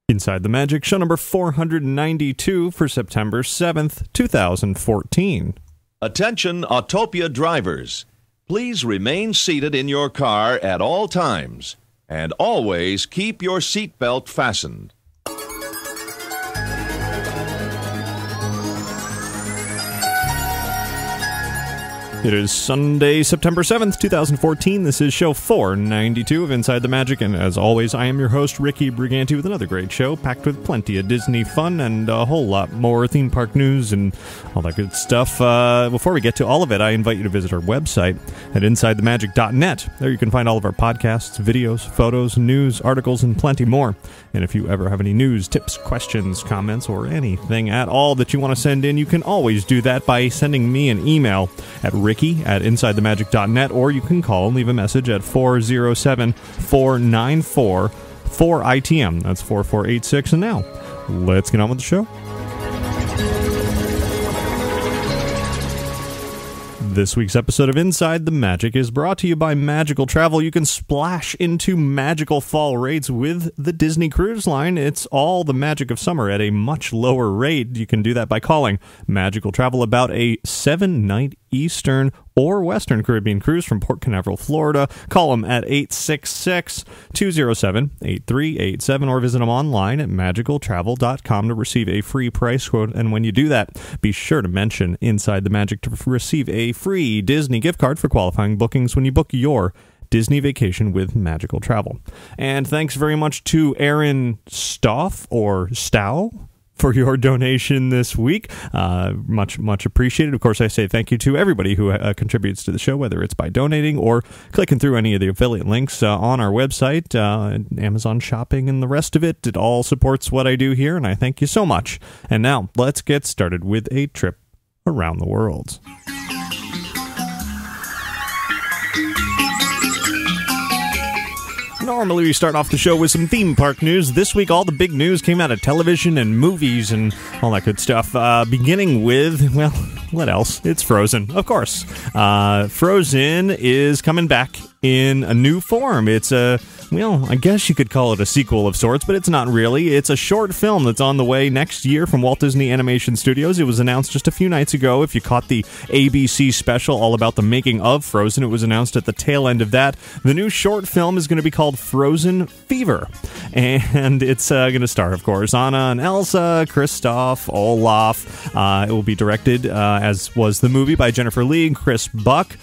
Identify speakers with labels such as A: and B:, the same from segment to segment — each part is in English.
A: Inside the Magic, show number 492 for September 7th, 2014.
B: Attention Autopia drivers. Please remain seated in your car at all times and always keep your seatbelt fastened.
A: It is Sunday, September 7th, 2014. This is show 492 of Inside the Magic, and as always, I am your host, Ricky Briganti, with another great show packed with plenty of Disney fun and a whole lot more theme park news and all that good stuff. Before we get to all of it, I invite you to visit our website at InsideTheMagic.net. There you can find all of our podcasts, videos, photos, news, articles, and plenty more. And if you ever have any news, tips, questions, comments, or anything at all that you want to send in, you can always do that by sending me an email at ricky@InsideTheMagic.net, or you can call and leave a message at 407-494-4ITM. That's 4486. And now, let's get on with the show. This week's episode of Inside the Magic is brought to you by Magical Travel. You can splash into magical fall rates with the Disney Cruise Line. It's all the magic of summer at a much lower rate. You can do that by calling Magical Travel about a 7-night Eastern or Western Caribbean cruise from Port Canaveral, Florida. Call them at 866-207-8387 or visit them online at magicaltravel.com to receive a free price quote. And when you do that, be sure to mention Inside the Magic to receive a free Disney gift card for qualifying bookings when you book your Disney vacation with Magical Travel. And thanks very much to Aaron Stoff, or Stow, for your donation this week. Much appreciated. Of course, I say thank you to everybody who contributes to the show, whether it's by donating or clicking through any of the affiliate links on our website, Amazon Shopping, and the rest of it. It all supports what I do here, and I thank you so much. And now, let's get started with a trip around the world. Normally, we start off the show with some theme park news. This week, all the big news came out of television and movies and all that good stuff. Beginning with, well, what else? It's Frozen, of course. Frozen is coming back in a new form. It's well, I guess you could call it a sequel of sorts, but it's not really. It's a short film that's on the way next year from Walt Disney Animation Studios. It was announced just a few nights ago. If you caught the ABC special all about the making of Frozen, it was announced at the tail end of that. The new short film is going to be called Frozen Fever, and it's going to star, of course, Anna and Elsa, Kristoff, Olaf. It will be directed, as was the movie, by Jennifer Lee and Chris Buck.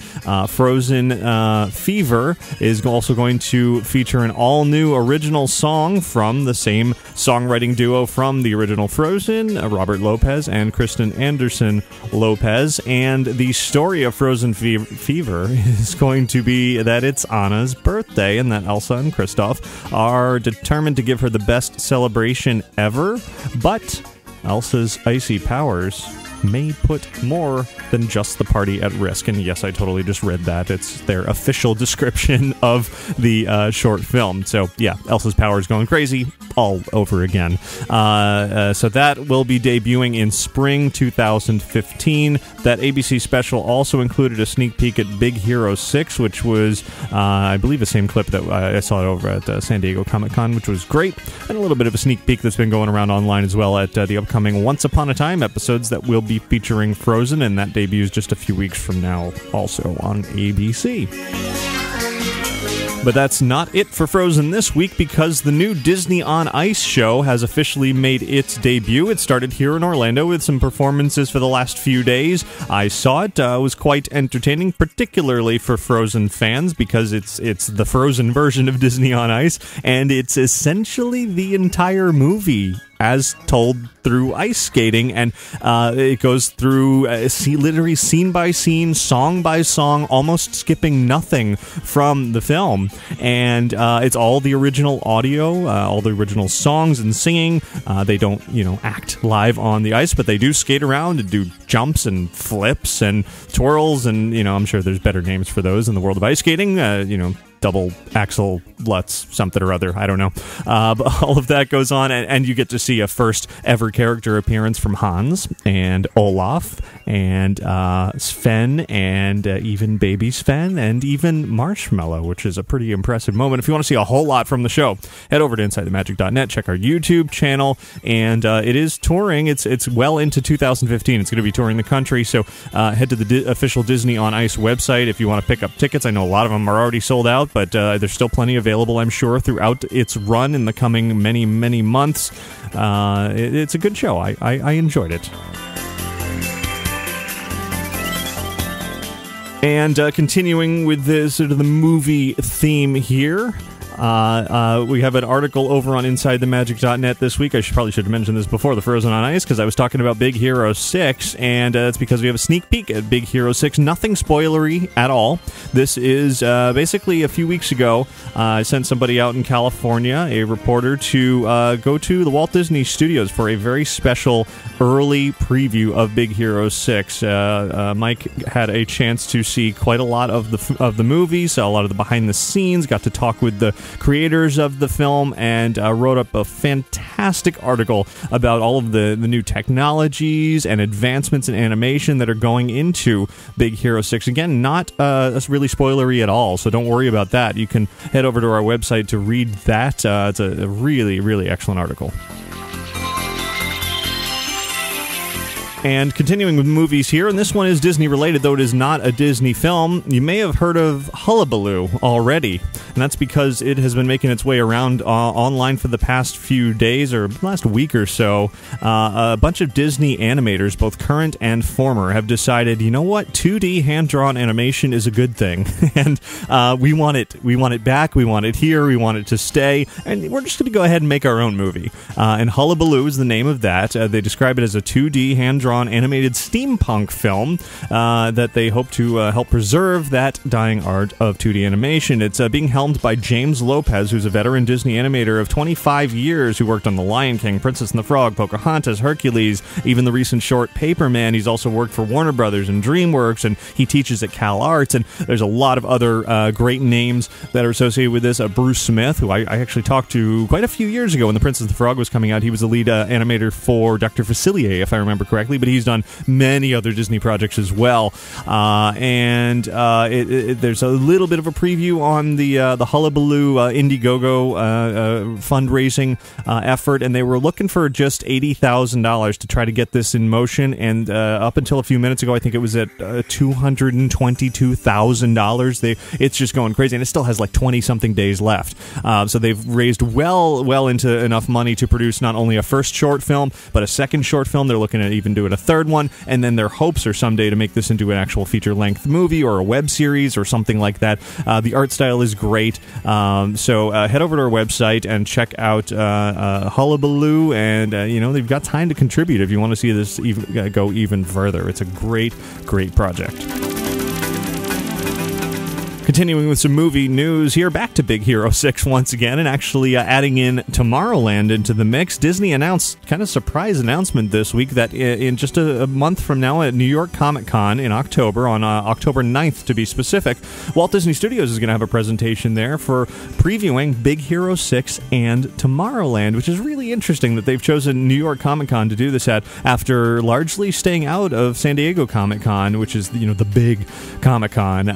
A: Frozen Fever is also going to feature an all-new original song from the same songwriting duo from the original Frozen, Robert Lopez and Kristen Anderson Lopez. And the story of Frozen Fever is going to be that it's Anna's birthday and that Elsa and Kristoff are determined to give her the best celebration ever, but Elsa's icy powers may put more than just the party at risk. And yes, I totally just read that. It's their official description of the short film. So yeah, Elsa's powers going crazy all over again. So that will be debuting in spring 2015. That ABC special also included a sneak peek at Big Hero 6, which was, I believe, the same clip that I saw over at San Diego Comic-Con, which was great, and a little bit of a sneak peek that's been going around online as well at the upcoming Once Upon a Time episodes that will be featuring Frozen, and that debuts just a few weeks from now, also on ABC. But that's not it for Frozen this week, because the new Disney on Ice show has officially made its debut. It started here in Orlando with some performances for the last few days. I saw it. It was quite entertaining, particularly for Frozen fans, because it's the Frozen version of Disney on Ice, and it's essentially the entire movie as told through ice skating, and it goes through literally scene by scene, song by song, almost skipping nothing from the film. And it's all the original audio, all the original songs and singing. They don't, act live on the ice, but they do skate around and do jumps and flips and twirls, and I'm sure there's better names for those in the world of ice skating. double axle Lutz something or other. I don't know. But all of that goes on, and you get to see a first ever character appearance from Hans and Olaf and Sven and even baby Sven and even Marshmallow, which is a pretty impressive moment. If you want to see a whole lot from the show, head over to InsideTheMagic.net, check our YouTube channel, and it is touring. It's well into 2015. It's going to be touring the country, so head to the official Disney on Ice website if you want to pick up tickets. I know a lot of them are already sold out, but there's still plenty available, I'm sure, throughout its run in the coming many, many months. It's a good show. I enjoyed it. And continuing with the sort of the movie theme here, we have an article over on InsideTheMagic.net this week. I probably should have mentioned this before, the Frozen on Ice, because I was talking about Big Hero 6, and it's because we have a sneak peek at Big Hero 6. Nothing spoilery at all. This is basically a few weeks ago, I sent somebody out in California, a reporter, to go to the Walt Disney Studios for a very special early preview of Big Hero 6. Mike had a chance to see quite a lot of the movie, saw a lot of the behind the scenes, got to talk with the creators of the film, and wrote up a fantastic article about all of the new technologies and advancements in animation that are going into Big Hero 6. Again, not really spoilery at all, so don't worry about that. You can head over to our website to read that. It's a really, really excellent article. And continuing with movies here, and this one is Disney-related, though it is not a Disney film. You may have heard of Hullabaloo already, and that's because it has been making its way around online for the past few days, or last week or so. A bunch of Disney animators, both current and former, have decided, you know what, 2D hand-drawn animation is a good thing, and we want it. We want it back, we want it here, we want it to stay, and we're just going to go ahead and make our own movie. And Hullabaloo is the name of that. They describe it as a 2D hand-drawn animated steampunk film that they hope to help preserve that dying art of 2D animation. It's being helmed by James Lopez, who's a veteran Disney animator of 25 years who worked on The Lion King, Princess and the Frog, Pocahontas, Hercules, even the recent short Paperman. He's also worked for Warner Brothers and DreamWorks, and he teaches at Cal Arts, and there's a lot of other great names that are associated with this. Bruce Smith, who I actually talked to quite a few years ago when The Princess and the Frog was coming out. He was the lead animator for Dr. Facilier, if I remember correctly, but he's done many other Disney projects as well. There's a little bit of a preview on the Hullabaloo Indiegogo fundraising effort, and they were looking for just $80,000 to try to get this in motion, and up until a few minutes ago, I think it was at $222,000. It's just going crazy, and it still has like 20-something days left. So they've raised well into enough money to produce not only a first short film, but a second short film. They're looking at even doing a third one, and then their hopes are someday to make this into an actual feature-length movie or a web series or something like that. The art style is great, so head over to our website and check out Hullabaloo, and they've got time to contribute if you want to see this go even further. It's a great project. Continuing with some movie news here, back to Big Hero 6 once again, and actually adding in Tomorrowland into the mix. Disney announced, kind of surprise announcement this week, that in just a month from now at New York Comic Con in October, on October 9th to be specific, Walt Disney Studios is going to have a presentation there for previewing Big Hero 6 and Tomorrowland, which is really interesting that they've chosen New York Comic Con to do this at, after largely staying out of San Diego Comic Con, which is the big Comic Con.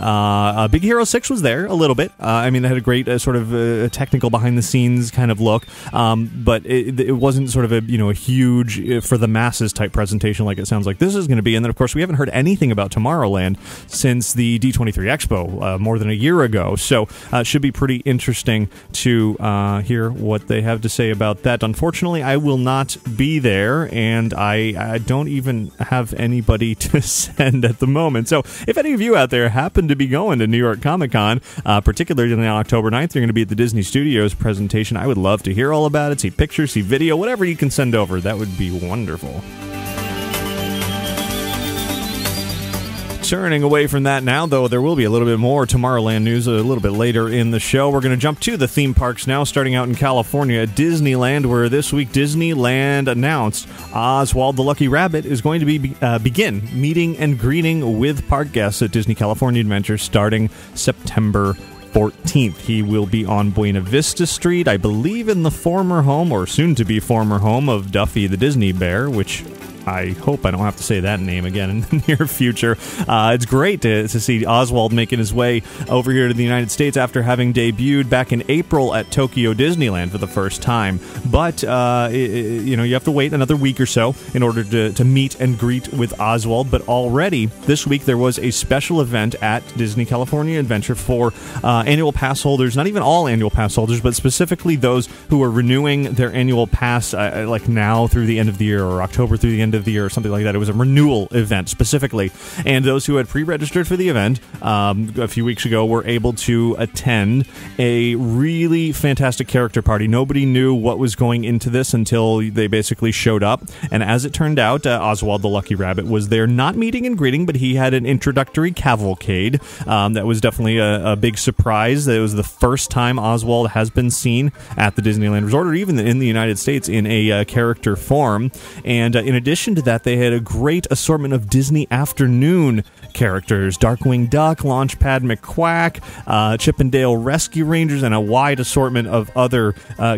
A: Big Hero 6 was there a little bit. They had a great sort of technical behind-the-scenes kind of look, but it wasn't sort of a huge for the masses type presentation like it sounds like this is going to be. And then, of course, we haven't heard anything about Tomorrowland since the D23 Expo more than a year ago. So it should be pretty interesting to hear what they have to say about that. Unfortunately, I will not be there, and I don't even have anybody to send at the moment. So if any of you out there happen to be going to New York Comic-Con, particularly on October 9th, you're going to be at the Disney Studios presentation. I would love to hear all about it, see pictures, see video, whatever you can send over. That would be wonderful. Turning away from that now, though, there will be a little bit more Tomorrowland news a little bit later in the show. We're going to jump to the theme parks now, starting out in California at Disneyland, where this week Disneyland announced Oswald the Lucky Rabbit is going to begin meeting and greeting with park guests at Disney California Adventure starting September 14th. He will be on Buena Vista Street, I believe in the former home, or soon-to-be former home, of Duffy the Disney Bear, which I hope I don't have to say that name again in the near future. It's great to see Oswald making his way over here to the United States after having debuted back in April at Tokyo Disneyland for the first time. But, you have to wait another week or so in order to meet and greet with Oswald. But already this week there was a special event at Disney California Adventure for annual pass holders, not even all annual pass holders, but specifically those who are renewing their annual pass like now through the end of the year, or October through the end of the year, or something like that. It was a renewal event specifically, and those who had pre-registered for the event a few weeks ago were able to attend a really fantastic character party. Nobody knew what was going into this until they basically showed up, and as it turned out, Oswald the Lucky Rabbit was there, not meeting and greeting, but he had an introductory cavalcade. That was definitely a big surprise. It was the first time Oswald has been seen at the Disneyland Resort, or even in the United States, in a character form. And in addition to that, they had a great assortment of Disney afternoon characters: Darkwing Duck, Launchpad McQuack, Chippendale Rescue Rangers, and a wide assortment of other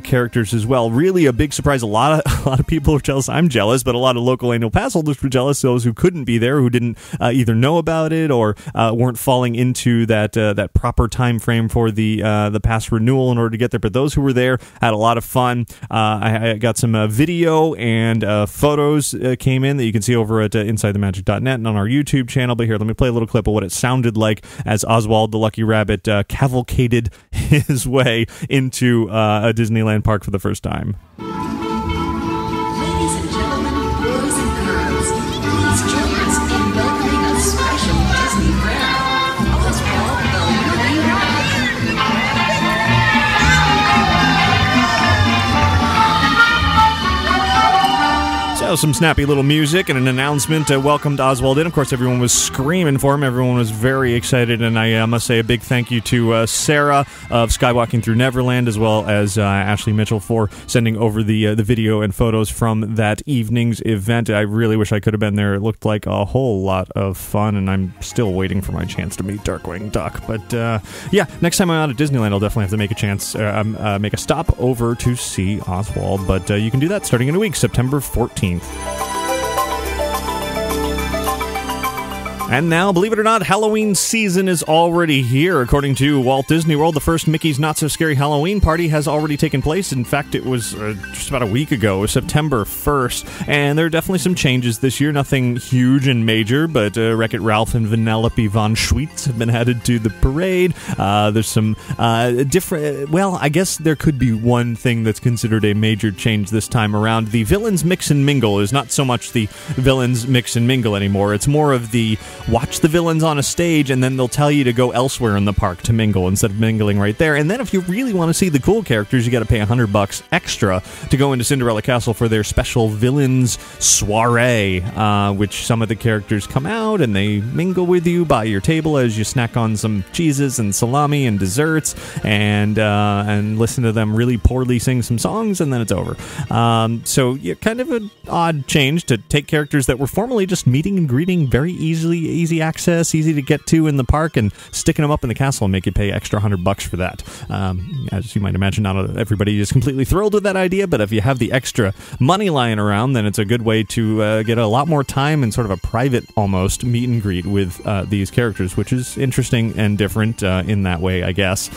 A: characters as well. Really a big surprise. A lot of people were jealous. I'm jealous, but a lot of local annual pass holders were jealous. Those who couldn't be there, who didn't either know about it or weren't falling into that proper time frame for the pass renewal in order to get there. But those who were there had a lot of fun. I got some video and photos came in that you can see over at InsideTheMagic.net and on our YouTube channel. But here, let me play a little clip of what it sounded like as Oswald the Lucky Rabbit cavalcaded his way into a Disneyland park for the first time.
C: Ladies and gentlemen, boys and girls, please join us in welcoming a special Disney friend, Oswald the Lucky Rabbit.
A: So some snappy little music and an announcement welcomed Oswald in. Of course, everyone was screaming for him. Everyone was very excited, and I must say a big thank you to Sarah of Skywalking Through Neverland, as well as Ashley Mitchell, for sending over the video and photos from that evening's event. I really wish I could have been there. It looked like a whole lot of fun, and I'm still waiting for my chance to meet Darkwing Duck. But yeah, next time I'm out at Disneyland, I'll definitely have to make a stop over to see Oswald. But you can do that starting in a week, September 14th. And now, believe it or not, Halloween season is already here. According to Walt Disney World, the first Mickey's Not So Scary Halloween party has already taken place. In fact, it was just about a week ago, September 1st. And there are definitely some changes this year. Nothing huge and major, but Wreck-It Ralph and Vanellope Von Schweetz have been added to the parade. There's some different... Well, I guess there could be one thing that's considered a major change this time around. The Villains Mix and Mingle is not so much the Villains Mix and Mingle anymore. It's more of the watch the villains on a stage, and then they'll tell you to go elsewhere in the park to mingle instead of mingling right there. And then if you really want to see the cool characters, you got to pay $100 extra to go into Cinderella Castle for their special Villains Soiree, which some of the characters come out and they mingle with you by your table as you snack on some cheeses and salami and desserts, and listen to them really poorly sing some songs, and then it's over. So yeah, kind of an odd change to take characters that were formerly just meeting and greeting, very easy access, easy to get to in the park, and sticking them up in the castle and make you pay extra $100 for that. As you might imagine, not everybody is completely thrilled with that idea, but if you have the extra money lying around, then it's a good way to get a lot more time and sort of a private, almost, meet and greet with these characters, which is interesting and different in that way, I guess.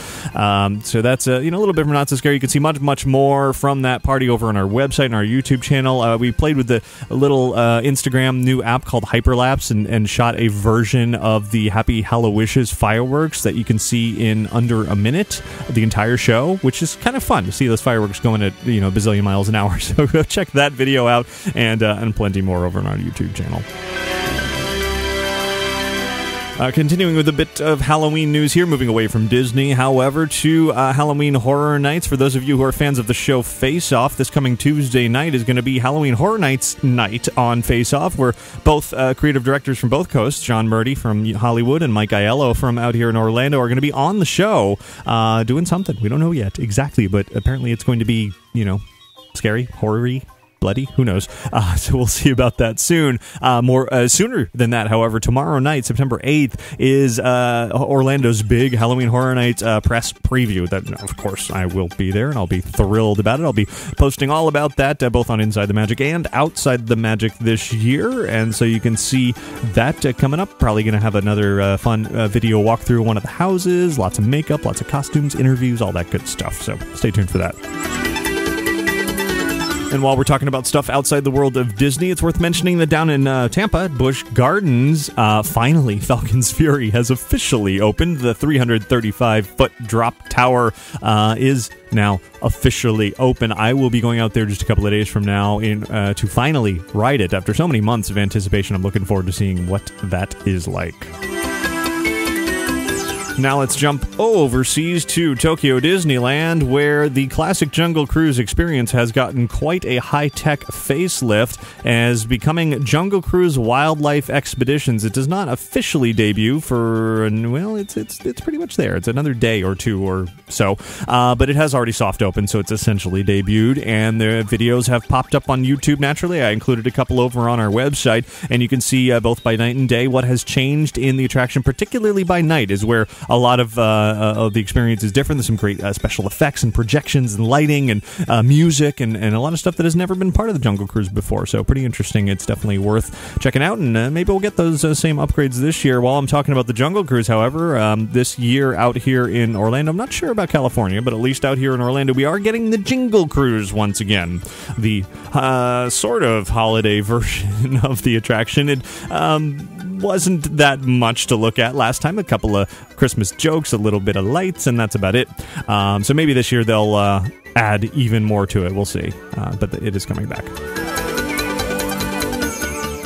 A: So that's a little bit from Not So Scary. You can see much more from that party over on our website and our YouTube channel. We played with the little Instagram new app called Hyperlapse and shot a version of the Happy Hallowishes fireworks that you can see in under a minute, the entire show, which is kind of fun to see those fireworks going at a bazillion miles an hour. So go check that video out and plenty more over on our YouTube channel. Continuing with a bit of Halloween news here, moving away from Disney, however, to Halloween Horror Nights. For those of you who are fans of the show Face Off, this coming Tuesday night is going to be Halloween Horror Nights night on Face Off, where both creative directors from both coasts, John Murdy from Hollywood and Mike Aiello from out here in Orlando, are going to be on the show doing something. We don't know yet exactly, but apparently it's going to be, scary, horror-y, bloody, who knows? So we'll see about that soon. Sooner than that, however, tomorrow night, September 8th, is Orlando's big Halloween Horror Nights press preview. That, of course, I will be there, and I'll be thrilled about it. I'll be posting all about that, both on Inside the Magic and Outside the Magic this year, and so you can see that coming up. Probably going to have another fun video walkthrough of one of the houses, lots of makeup, lots of costumes, interviews, all that good stuff. So stay tuned for that. And while we're talking about stuff outside the world of Disney, it's worth mentioning that down in Tampa at Busch Gardens, finally, Falcon's Fury has officially opened. The 335-foot drop tower is now officially open. I will be going out there just a couple of days from now to finally ride it. After so many months of anticipation, I'm looking forward to seeing what that is like. Now let's jump overseas to Tokyo Disneyland, where the classic Jungle Cruise experience has gotten quite a high-tech facelift as becoming Jungle Cruise Wildlife Expeditions. It does not officially debut for, well, it's pretty much there. It's another day or two or so, but it has already soft opened, so it's essentially debuted, and the videos have popped up on YouTube naturally. I included a couple over on our website, and you can see both by night and day what has changed in the attraction, particularly by night, is where a lot of the experience is different. There's some great special effects and projections and lighting and music and a lot of stuff that has never been part of the Jungle Cruise before. So pretty interesting. It's definitely worth checking out, and maybe we'll get those same upgrades this year. While I'm talking about the Jungle Cruise, however, this year out here in Orlando, I'm not sure about California, but at least out here in Orlando, we are getting the Jingle Cruise once again. The sort of holiday version of the attraction. It wasn't that much to look at last time. A couple of Christmas jokes, a little bit of lights, and that's about it. So maybe this year they'll add even more to it. We'll see. But it is coming back.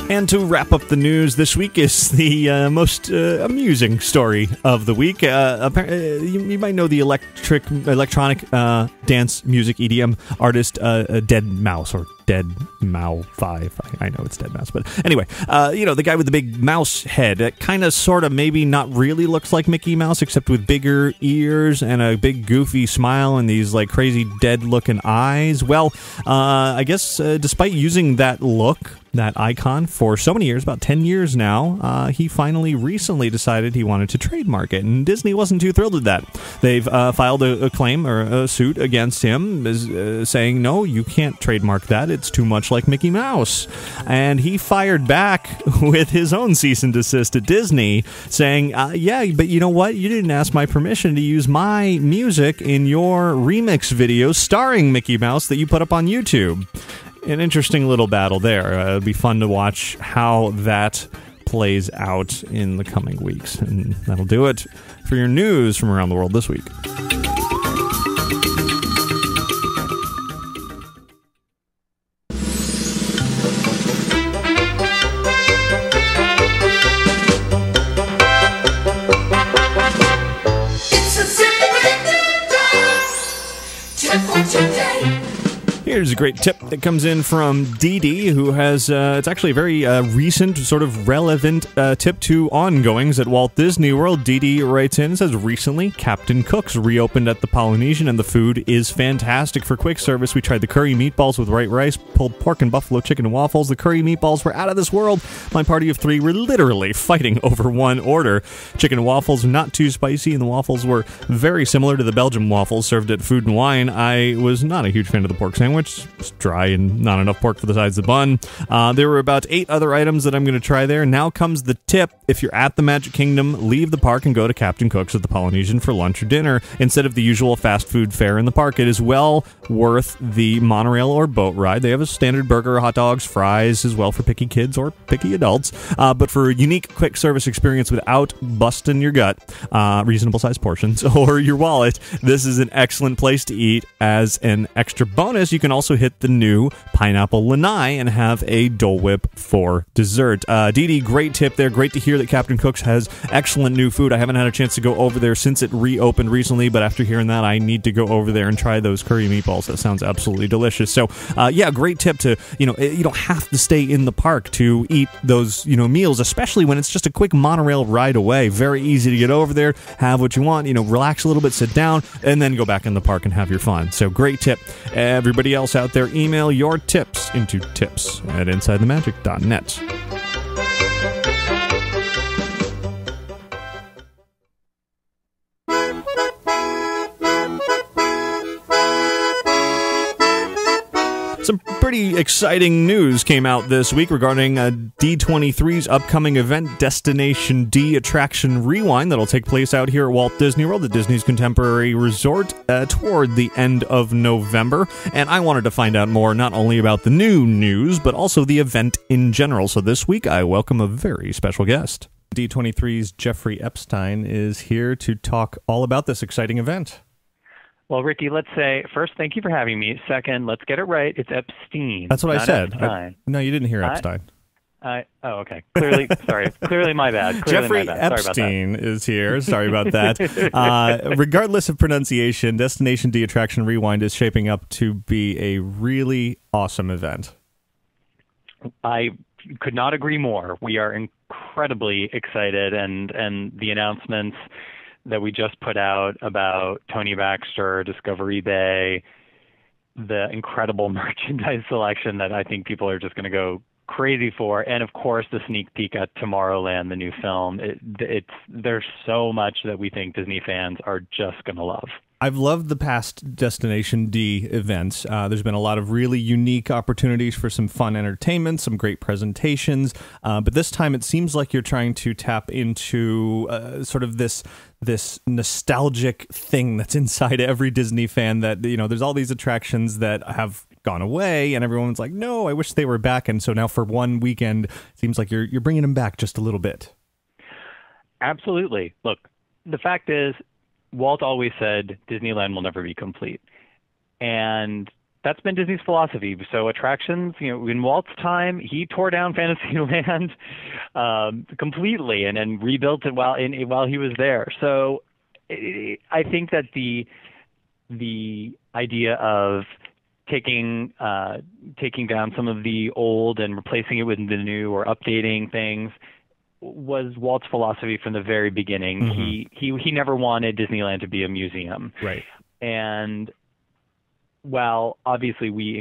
A: And to wrap up the news this week is the most amusing story of the week. You might know the electronic dance music EDM artist Dead Mouse, or Dead Mao 5. I know it's Dead Mouse, but anyway, the guy with the big mouse head. It kind of, sort of, maybe not really looks like Mickey Mouse, except with bigger ears and a big goofy smile and these like crazy dead-looking eyes. Well, I guess despite using that look, that icon, for so many years, about 10 years now, he finally recently decided he wanted to trademark it, and Disney wasn't too thrilled with that. They've filed a claim or a suit against him, saying, no, you can't trademark that. It's too much like Mickey Mouse. And he fired back with his own cease and desist at Disney, saying, yeah, but you know what? You didn't ask my permission to use my music in your remix videos starring Mickey Mouse that you put up on YouTube. An interesting little battle there. It'll be fun to watch how that plays out in the coming weeks. And that'll do it for your news from around the world this week. Here's a great tip that comes in from Dee Dee, who has, it's actually a very recent, sort of relevant tip to ongoings at Walt Disney World. Dee Dee writes in and says, recently, Captain Cook's reopened at the Polynesian, and the food is fantastic. For quick service, we tried the curry meatballs with white rice, pulled pork and buffalo chicken and waffles. The curry meatballs were out of this world. My party of 3 were literally fighting over one order. Chicken and waffles were not too spicy, and the waffles were very similar to the Belgian waffles served at Food and Wine. I was not a huge fan of the pork sandwich. It's dry and not enough pork for the sides of the bun. There were about 8 other items that I'm going to try there. Now comes the tip. If you're at the Magic Kingdom, leave the park and go to Captain Cook's at the Polynesian for lunch or dinner instead of the usual fast food fare in the park. It is well worth the monorail or boat ride. They have a standard burger, hot dogs, fries as well for picky kids or picky adults. But for a unique quick service experience without busting your gut, reasonable sized portions, or your wallet, this is an excellent place to eat. As an extra bonus, you can also hit the new pineapple lanai and have a Dole Whip for dessert. Dee Dee, great tip there. Great to hear that Captain Cook's has excellent new food. I haven't had a chance to go over there since it reopened recently, but after hearing that, I need to go over there and try those curry meatballs. That sounds absolutely delicious. So, yeah, great tip to, you don't have to stay in the park to eat those, meals, especially when it's just a quick monorail ride away. Very easy to get over there, have what you want, relax a little bit, sit down, and then go back in the park and have your fun. So, great tip. Everybody else, else out there, email your tips into tips@insidethemagic.net. Some pretty exciting news came out this week regarding D23's upcoming event, Destination D Attraction Rewind, that'll take place out here at Walt Disney World, at Disney's Contemporary Resort, toward the end of November. And I wanted to find out more not only about the new news, but also the event in general. So this week, I welcome a very special guest. D23's Jeffrey Epstein is here to talk all about this exciting event.
D: Well, Ricky, let's say, first, thank you for having me. Second, let's get it right. It's Epstein.
A: That's what I said.
D: No,
A: you didn't hear Epstein.
D: Oh, okay. Clearly, sorry. Clearly my bad.
A: Jeffrey Epstein is here. Sorry about that. Regardless of pronunciation, Destination D Attraction Rewind is shaping up to be a really awesome event.
D: I could not agree more. We are incredibly excited, and the announcements that we just put out about Tony Baxter, Discovery Bay, the incredible merchandise selection that I think people are just going to go crazy for, and of course the sneak peek at Tomorrowland, the new film. There's so much that we think Disney fans are just going to love.
A: I've loved the past Destination D events. There's been a lot of really unique opportunities for some fun entertainment, some great presentations, but this time it seems like you're trying to tap into sort of this nostalgic thing that's inside every Disney fan, that, you know, there's all these attractions that have gone away and everyone's like, no, I wish they were back. And so now for one weekend, it seems like you're bringing them back just a little bit.
D: Absolutely. Look, the fact is, Walt always said Disneyland will never be complete. And that's been Disney's philosophy. So attractions, you know, in Walt's time, he tore down Fantasyland completely and then rebuilt it while he was there. So I think that the idea of taking down some of the old and replacing it with the new, or updating things, was Walt's philosophy from the very beginning. Mm-hmm. He never wanted Disneyland to be a museum.
A: Right.
D: And while obviously we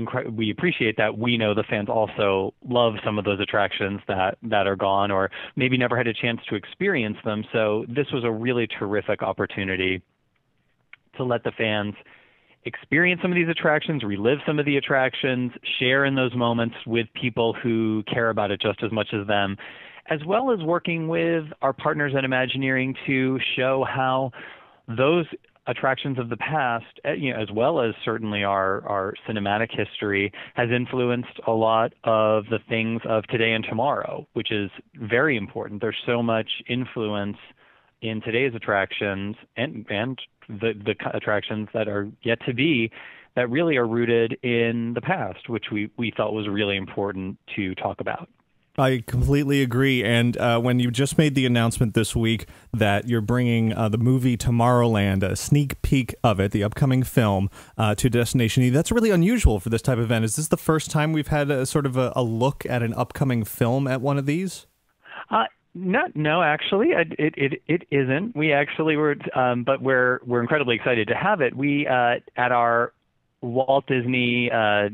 D: appreciate that, we know the fans also love some of those attractions that are gone, or maybe never had a chance to experience them. So this was a really terrific opportunity to let the fans experience some of these attractions, relive some of the attractions, share in those moments with people who care about it just as much as them, as well as working with our partners at Imagineering to show how those attractions of the past, you know, as well as certainly our cinematic history, has influenced a lot of the things of today and tomorrow, which is very important. There's so much influence in today's attractions and the attractions that are yet to be, that really are rooted in the past, which we thought was really important to talk about.
A: I completely agree. And when you just made the announcement this week that you're bringing the movie Tomorrowland, a sneak peek of it, the upcoming film, to Destination E, that's really unusual for this type of event. Is this the first time we've had a sort of a look at an upcoming film at one of these?
D: No, actually, it isn't. We actually were, but we're incredibly excited to have it. We at our Walt Disney at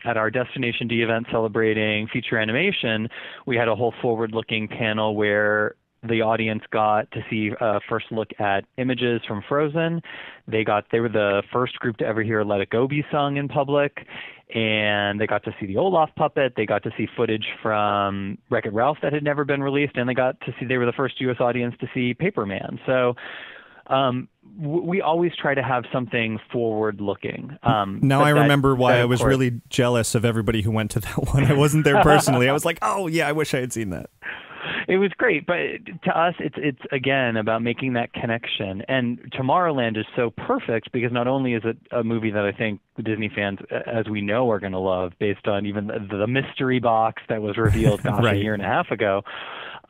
D: our Destination D event celebrating feature animation, we had a whole forward-looking panel where the audience got to see a first look at images from Frozen. They were the first group to ever hear "Let It Go" be sung in public, and they got to see the Olaf puppet. They got to see footage from Wreck-It Ralph that had never been released, and they were the first U.S. audience to see Paperman. So we always try to have something forward-looking.
A: Now I remember why I was really jealous of everybody who went to that one. I wasn't there personally. I was like, oh, yeah, I wish I had seen that.
D: It was great, but to us, it's again about making that connection. And Tomorrowland is so perfect because not only is it a movie that I think Disney fans, as we know, are going to love, based on even the mystery box that was revealed
A: right.
D: a year and a half ago,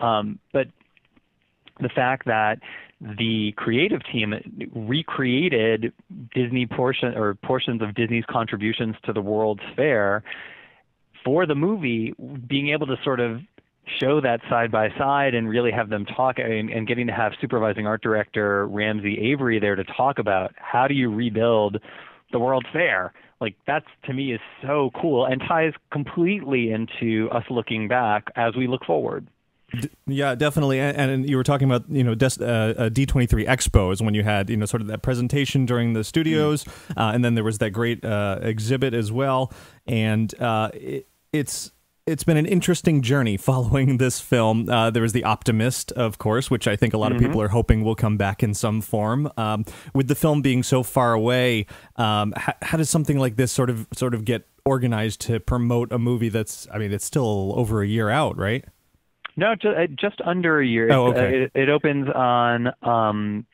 D: but the fact that the creative team recreated portions of Disney's contributions to the World's Fair for the movie, being able to sort of show that side by side and really have them talk, and getting to have supervising art director Ramsey Avery there to talk about how do you rebuild the World's Fair Like that's to me is so cool and ties completely into us looking back as we look forward.
A: Yeah, definitely. And you were talking about, D23 Expos when you had, sort of that presentation during the studios. And then there was that great exhibit as well. And it's been an interesting journey following this film. There was The Optimist, of course, which I think a lot of people are hoping will come back in some form. With the film being so far away, how does something like this sort of get organized to promote a movie that's, it's still over a year out, right?
D: No, just under a year.
A: Oh, okay.
D: It opens on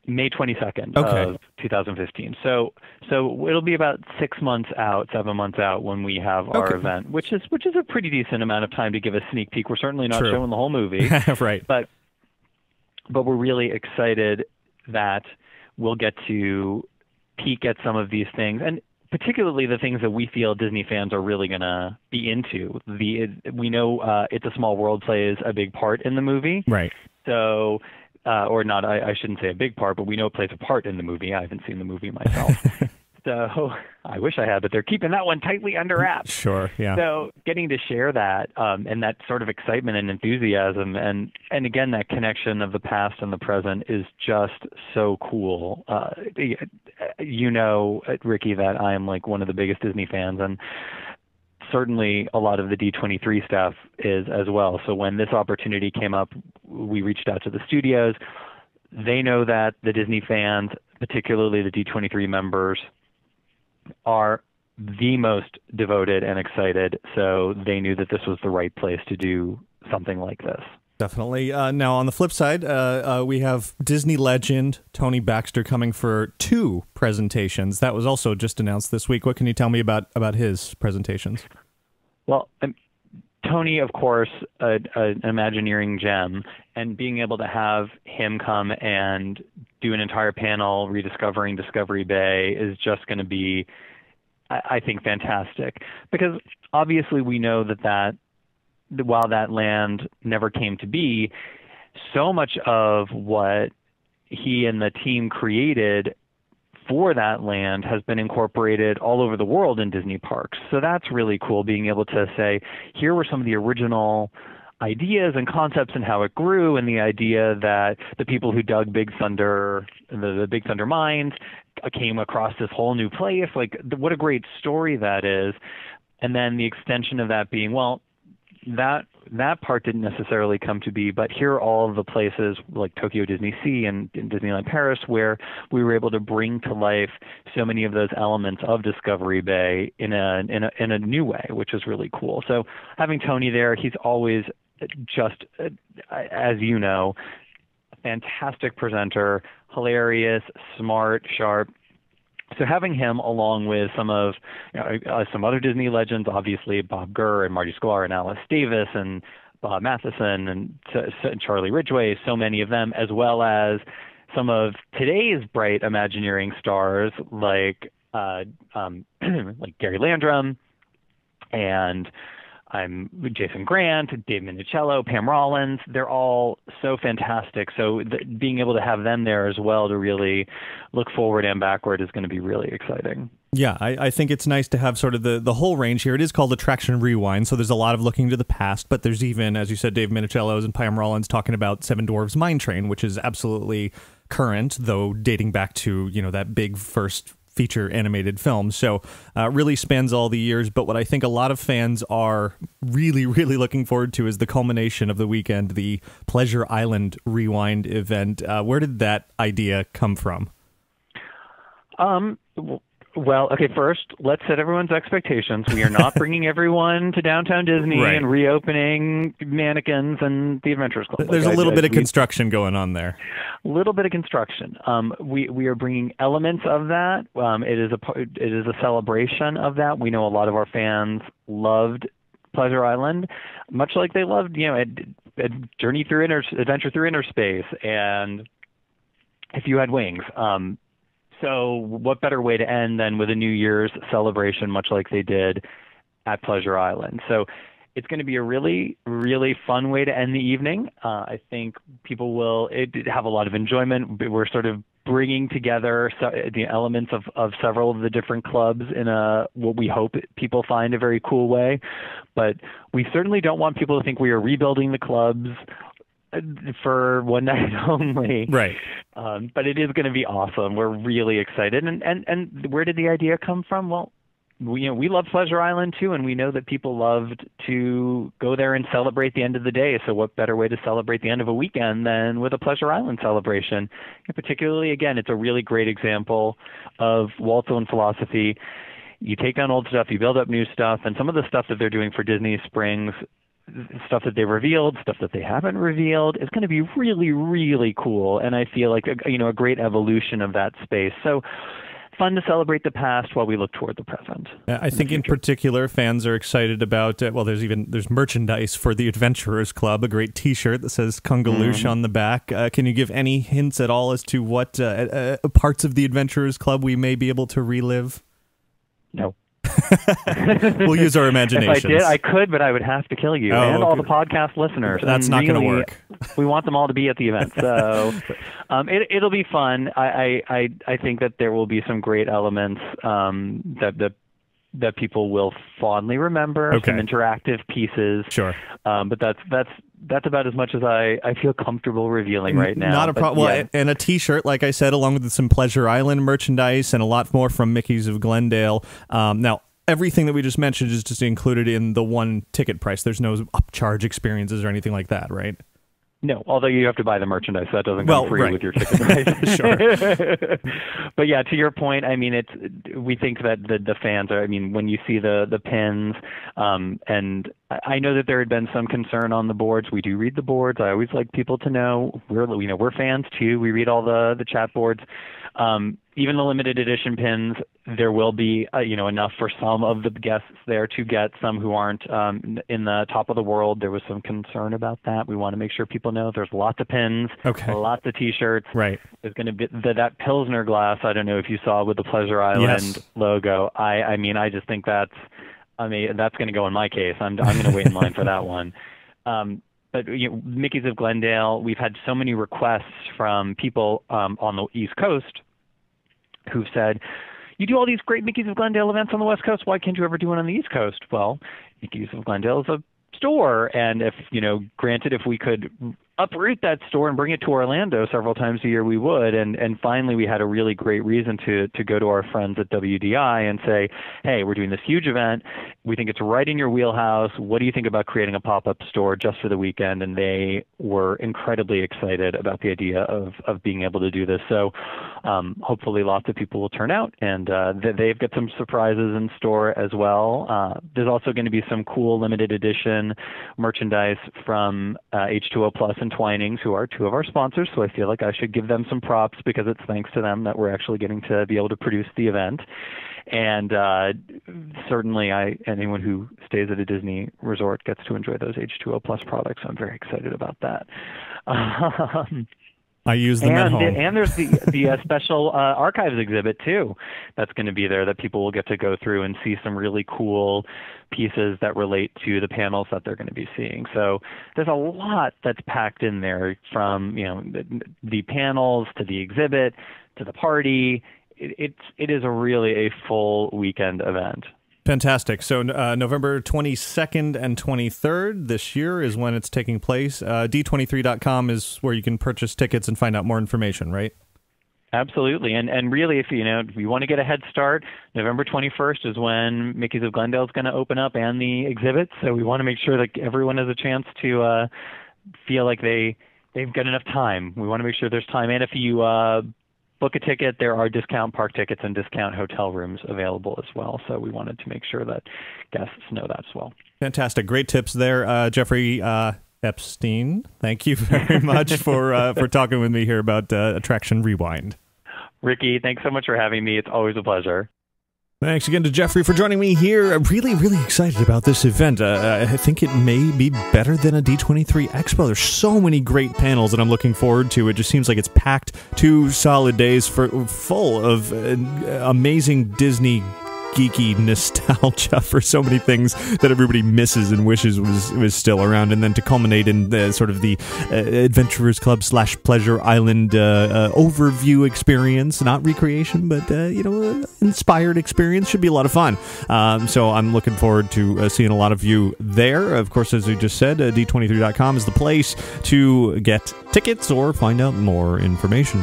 D: May 22nd of 2015. So it'll be about 7 months out when we have our event, which is a pretty decent amount of time to give a sneak peek. We're certainly not showing the whole movie,
A: right?
D: But we're really excited that we'll get to peek at some of these things, and particularly the things that we feel Disney fans are really going to be into. We know It's a Small World plays a big part in the movie.
A: Right.
D: So, or not, I shouldn't say a big part, but we know it plays a part in the movie. I haven't seen the movie myself. So I wish I had, but they're keeping that one tightly under wraps.
A: Sure, yeah.
D: So getting to share that and that sort of excitement and enthusiasm and again, that connection of the past and the present is just so cool. Ricky, that I am like one of the biggest Disney fans, and certainly a lot of the D23 staff is as well. So when this opportunity came up, we reached out to the studios. They know that the Disney fans, particularly the D23 members, are the most devoted and excited, so they knew that this was the right place to do something like this.
A: Definitely. Now, on the flip side, we have Disney legend Tony Baxter coming for 2 presentations. That was also just announced this week. What can you tell me about his presentations?
D: Well, Tony, of course, an Imagineering gem, and being able to have him come and do an entire panel rediscovering Discovery Bay is just going to be, I think, fantastic. Because obviously we know that while that land never came to be, so much of what he and the team created for that land has been incorporated all over the world in Disney parks. So that's really cool, being able to say, here were some of the original ideas and concepts and how it grew, and the idea that the people who dug Big Thunder, the Big Thunder mines, came across this whole new place. Like, what a great story that is. And then the extension of that being, well, that part didn't necessarily come to be, but here are all of the places like Tokyo Disney Sea and Disneyland Paris where we were able to bring to life so many of those elements of Discovery Bay in a new way, which is really cool. So having Tony there, he's always just, as you know, a fantastic presenter, hilarious, smart, sharp. So having him along with some other Disney legends, obviously Bob Gurr and Marty Sklar and Alice Davis and Bob Matheson and Charlie Ridgway, so many of them, as well as some of today's bright Imagineering stars like Gary Landrum and Jason Grant, Dave Minicello, Pam Rollins. They're all so fantastic. So being able to have them there as well to really look forward and backward is going to be really exciting.
A: Yeah, I think it's nice to have sort of the whole range here. It is called Attraction Rewind, so there's a lot of looking to the past, but there's even, as you said, Dave Minicello's and Pam Rollins talking about Seven Dwarfs Mine Train, which is absolutely current, though dating back to, that big first feature animated film. So really spans all the years. But what I think a lot of fans are really, really looking forward to is the culmination of the weekend, the Pleasure Island Rewind event. Where did that idea come from?
D: Well, okay, first, let's set everyone's expectations. We are not bringing everyone to Downtown Disney
A: right.
D: and reopening Mannequins and the Adventurers Club.
A: There's a little bit of construction going on there.
D: A little bit of construction. We are bringing elements of that. It is a celebration of that. We know a lot of our fans loved Pleasure Island, much like they loved, Adventure Through Inner Space and If You Had Wings. So what better way to end than with a New Year's celebration, much like they did at Pleasure Island. So it's going to be a really, really fun way to end the evening. I think people will have a lot of enjoyment. We're sort of bringing together the elements of several of the different clubs in what we hope people find a very cool way. But we certainly don't want people to think we are rebuilding the clubs for one night only.
A: Right.
D: But it is going to be awesome. We're really excited. And where did the idea come from? Well, we love Pleasure Island too, and we know that people loved to go there and celebrate the end of the day. So what better way to celebrate the end of a weekend than with a Pleasure Island celebration? And particularly, again, it's a really great example of Walt Disney philosophy. You take down old stuff, you build up new stuff, and some of the stuff that they're doing for Disney Springs, stuff that they revealed, stuff that they haven't revealed, is going to be really, really cool. And I feel like a great evolution of that space. So fun to celebrate the past while we look toward the present.
A: I think in particular, fans are excited about, there's merchandise for the Adventurers Club, a great T-shirt that says Kungaloosh on the back. Can you give any hints at all as to what parts of the Adventurers Club we may be able to relive?
D: No.
A: We'll use our imaginations.
D: If I did, I could, but I would have to kill you and all the podcast listeners.
A: That's not going to work.
D: We want them all to be at the event, so it'll be fun. I think that there will be some great elements that people will fondly remember.
A: Okay.
D: Some interactive pieces.
A: Sure.
D: But that's about as much as I feel comfortable revealing right now.
A: Not a problem.
D: Yeah.
A: Well, and a T-shirt, like I said, along with some Pleasure Island merchandise and a lot more from Mickey's of Glendale. Now, everything that we just mentioned is just included in the one ticket price. There's no upcharge experiences or anything like that, right?
D: No, although you have to buy the merchandise, so that doesn't come free with your ticket price.
A: Sure.
D: But yeah, to your point, I mean, we think that the fans are. I mean, when you see the pins, and I know that there had been some concern on the boards. We do read the boards. I always like people to know we're fans too. We read all the chat boards. Even the limited edition pins, there will be enough for some of the guests there to get. Some who aren't in the top of the world. There was some concern about that. We want to make sure people know there's lots of pins, lots of T-shirts.
A: Right.
D: There's going to be that Pilsner glass. I don't know if you saw with the Pleasure Island logo. I mean, I just think that's going to go in my case. I'm going to wait in line for that one. But Mickey's of Glendale, we've had so many requests from people on the East Coast who've said, you do all these great Mickey's of Glendale events on the West Coast. Why can't you ever do one on the East Coast? Well, Mickey's of Glendale is a store, and if we could uproot that store and bring it to Orlando several times a year, we would. And finally, we had a really great reason to go to our friends at WDI and say, hey, we're doing this huge event. We think it's right in your wheelhouse. What do you think about creating a pop-up store just for the weekend? And they were incredibly excited about the idea of being able to do this. So hopefully lots of people will turn out, and they've got some surprises in store as well. There's also going to be some cool limited edition merchandise from H2O Plus and Twinings, who are two of our sponsors, so I feel like I should give them some props because it's thanks to them that we're actually getting to be able to produce the event. And certainly anyone who stays at a Disney resort gets to enjoy those H2O Plus products, so I'm very excited about that.
A: I use them at home.
D: And there's the special archives exhibit, too, that's going to be there that people will get to go through and see some really cool pieces that relate to the panels that they're going to be seeing. So there's a lot that's packed in there, from the panels to the exhibit to the party. It is a full weekend event.
A: Fantastic. So November 22nd and 23rd this year is when it's taking place. D23.com is where you can purchase tickets and find out more information, right?
D: Absolutely. And really, if you want to get a head start, November 21st is when Mickey's of Glendale is going to open up and the exhibit. So we want to make sure that everyone has a chance to feel like they've got enough time. We want to make sure there's time. And if you book a ticket, there are discount park tickets and discount hotel rooms available as well. So we wanted to make sure that guests know that as well. Fantastic.
A: Great tips there. Jeffrey Epstein, thank you very much for talking with me here about Attraction Rewind.
D: Ricky, thanks so much for having me. It's always a pleasure.
A: Thanks again to Jeffrey for joining me here. I'm really, really excited about this event. I think it may be better than a D23 Expo. There's so many great panels that I'm looking forward to. It just seems like it's packed 2 solid days full of amazing Disney geeky nostalgia for so many things that everybody misses and wishes was still around, and then to culminate in the sort of the Adventurers Club / Pleasure Island overview experience, not recreation, but inspired experience. Should be a lot of fun. So I'm looking forward to seeing a lot of you there. Of course, as we just said, d23.com is the place to get tickets or find out more information.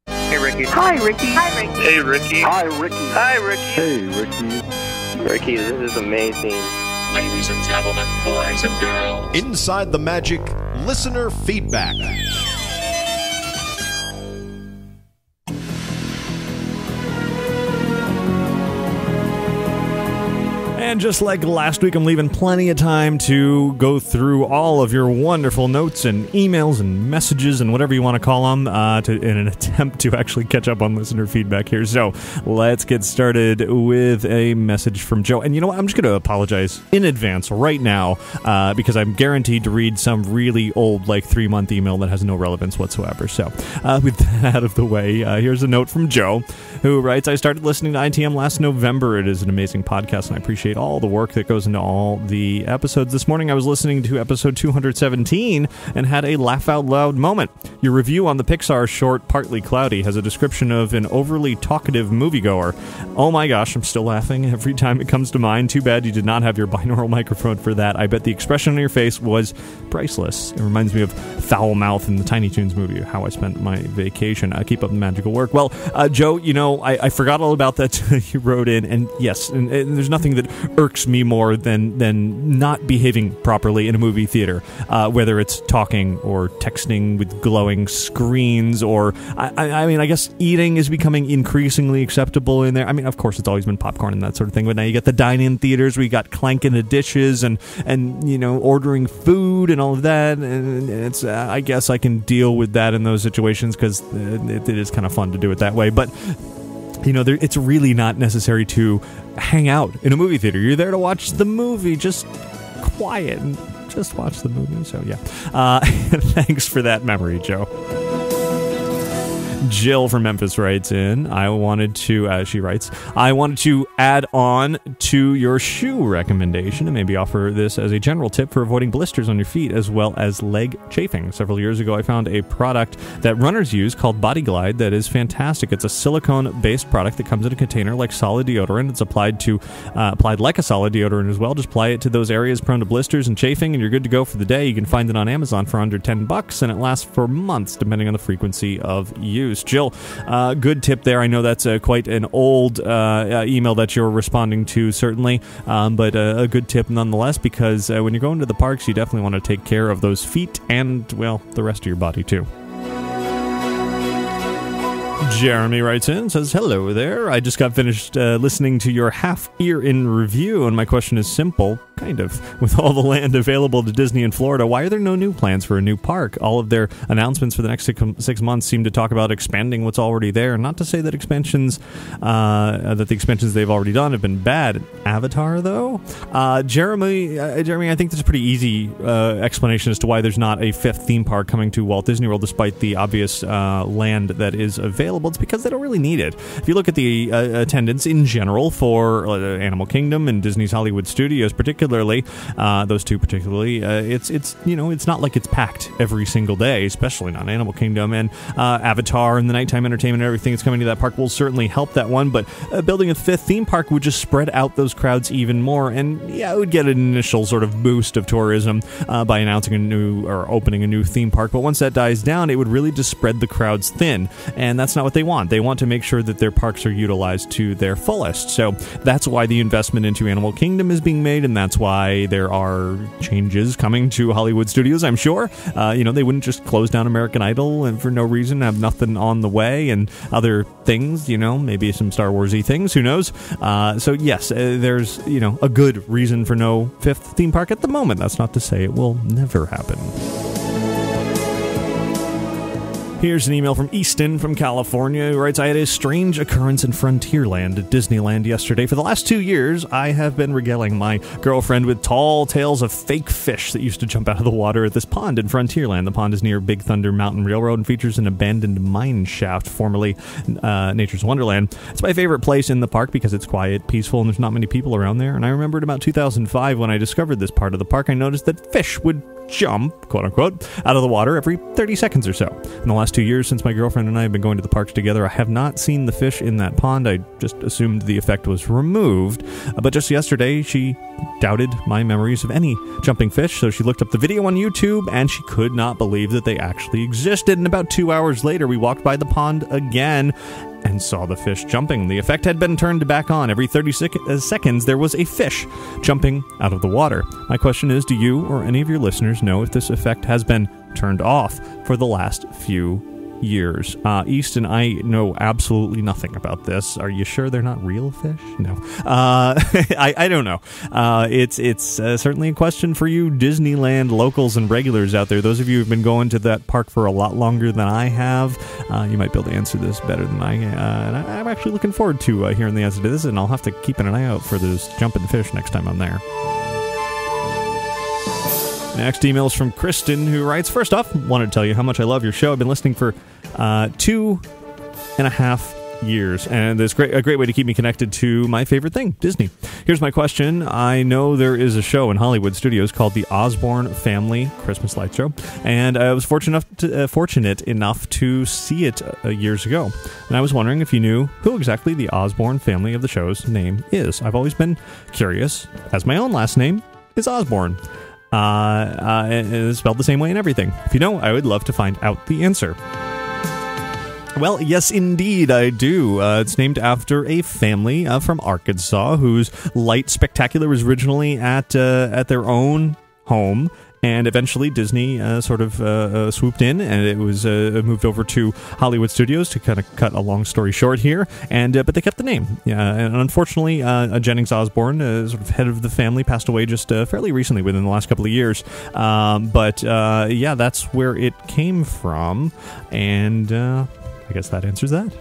E: Hey, Ricky.
F: Hi, Ricky.
E: Hi, Ricky. Hey, Ricky.
F: Hi, Ricky.
E: Hi, Ricky.
F: Hey, Ricky.
E: Ricky, this is amazing.
G: Ladies and gentlemen, boys and girls.
B: Inside the Magic Listener Feedback.
A: And just like last week, I'm leaving plenty of time to go through all of your wonderful notes and emails and messages and whatever you want to call them in an attempt to actually catch up on listener feedback here. So let's get started with a message from Joe. And you know what? I'm just going to apologize in advance right now because I'm guaranteed to read some really old, like 3-month email that has no relevance whatsoever. So with that out of the way, here's a note from Joe, who writes, I started listening to ITM last November. It is an amazing podcast, and I appreciate all the work that goes into all the episodes. This morning I was listening to episode 217 and had a laugh out loud moment. Your review on the Pixar short Partly Cloudy has a description of an overly talkative moviegoer. Oh my gosh, I'm still laughing every time it comes to mind. Too bad you did not have your binaural microphone for that. I bet the expression on your face was priceless. It reminds me of Foul Mouth in the Tiny Toons movie, How I Spent My Vacation. Keep up the magical work. Well, Joe, I forgot all about that you wrote in, and yes, and there's nothing that irks me more than not behaving properly in a movie theater, whether it's talking or texting with glowing screens, or I guess eating is becoming increasingly acceptable in there. I mean, of course, it's always been popcorn and that sort of thing, but now you get the dine-in theaters where you got clanking the dishes and ordering food and all of that, and it's I guess I can deal with that in those situations because it is kind of fun to do it that way, but it's really not necessary to hang out in a movie theater. You're there to watch the movie. Just quiet and just watch the movie. So, yeah. Thanks for that memory, Joe. Jill from Memphis writes in, I wanted to add on to your shoe recommendation and maybe offer this as a general tip for avoiding blisters on your feet as well as leg chafing. Several years ago, I found a product that runners use called Body Glide that is fantastic. It's a silicone-based product that comes in a container like solid deodorant. It's applied like a solid deodorant as well. Just apply it to those areas prone to blisters and chafing, and you're good to go for the day. You can find it on Amazon for under $10, and it lasts for months depending on the frequency of use. Jill, good tip there. I know that's quite an old email that you're responding to, certainly, but a good tip nonetheless, because when you're going to the parks, you definitely want to take care of those feet and, well, the rest of your body, too. Jeremy writes in, says, hello there. I just got finished listening to your half-ear in review, and my question is simple, kind of. With all the land available to Disney in Florida, why are there no new plans for a new park? All of their announcements for the next 6 months seem to talk about expanding what's already there. Not to say that the expansions they've already done have been bad. Avatar, though? Jeremy, I think there's a pretty easy explanation as to why there's not a 5th theme park coming to Walt Disney World, despite the obvious land that is available. It's because they don't really need it. If you look at the attendance in general for Animal Kingdom and Disney's Hollywood Studios, particularly those two particularly, it's not like it's packed every single day, especially not Animal Kingdom. And Avatar and the nighttime entertainment and everything that's coming to that park will certainly help that one. But building a 5th theme park would just spread out those crowds even more, and yeah, it would get an initial sort of boost of tourism by announcing a new or opening a new theme park. But once that dies down, it would really just spread the crowds thin, and that's not what they want. They want to make sure that their parks are utilized to their fullest. So that's why the investment into Animal Kingdom is being made, and that's why there are changes coming to Hollywood Studios, I'm sure. They wouldn't just close down American Idol and for no reason have nothing on the way and other things, maybe some Star Wars-y things, who knows? So yes, there's, a good reason for no 5th theme park at the moment. That's not to say it will never happen. Here's an email from Easton from California who writes, I had a strange occurrence in Frontierland at Disneyland yesterday. For the last 2 years, I have been regaling my girlfriend with tall tales of fake fish that used to jump out of the water at this pond in Frontierland. The pond is near Big Thunder Mountain Railroad and features an abandoned mine shaft, formerly Nature's Wonderland. It's my favorite place in the park because it's quiet, peaceful, and there's not many people around there. And I remembered about 2005 when I discovered this part of the park, I noticed that fish would jump, quote-unquote, out of the water every 30 seconds or so. In the last 2 years since my girlfriend and I have been going to the parks together, I have not seen the fish in that pond. I just assumed the effect was removed. But just yesterday, she doubted my memories of any jumping fish, so she looked up the video on YouTube, and she could not believe that they actually existed. And about 2 hours later, we walked by the pond again and saw the fish jumping. The effect had been turned back on. Every 30 seconds, there was a fish jumping out of the water. My question is, do you or any of your listeners know if this effect has been turned off for the last few years? Easton, I know absolutely nothing about this. Are you sure they're not real fish? No. I don't know. It's certainly a question for you Disneyland locals and regulars out there. Those of you who've been going to that park for a lot longer than I have, you might be able to answer this better than I and I'm actually looking forward to hearing the answer to this, and I'll have to keep an eye out for those jumping fish next time I'm there. Next email is from Kristen, who writes, first off, wanted to tell you how much I love your show. I've been listening for 2.5 years, and it's a great way to keep me connected to my favorite thing, Disney. Here's my question. I know there is a show in Hollywood Studios called the Osborne Family Christmas Light Show, and I was fortunate enough to see it years ago. And I was wondering if you knew who exactly the Osborne family of the show's name is. I've always been curious, as my own last name is Osborne. And it's spelled the same way and everything. If you know, I would love to find out the answer. Well, yes, indeed, I do. It's named after a family from Arkansas whose light spectacular was originally at their own home. And eventually Disney sort of swooped in, and it was moved over to Hollywood Studios to kind of cut a long story short here. And but they kept the name. And unfortunately, Jennings Osborne, sort of head of the family, passed away just fairly recently, within the last couple of years. But that's where it came from. And I guess that answers that.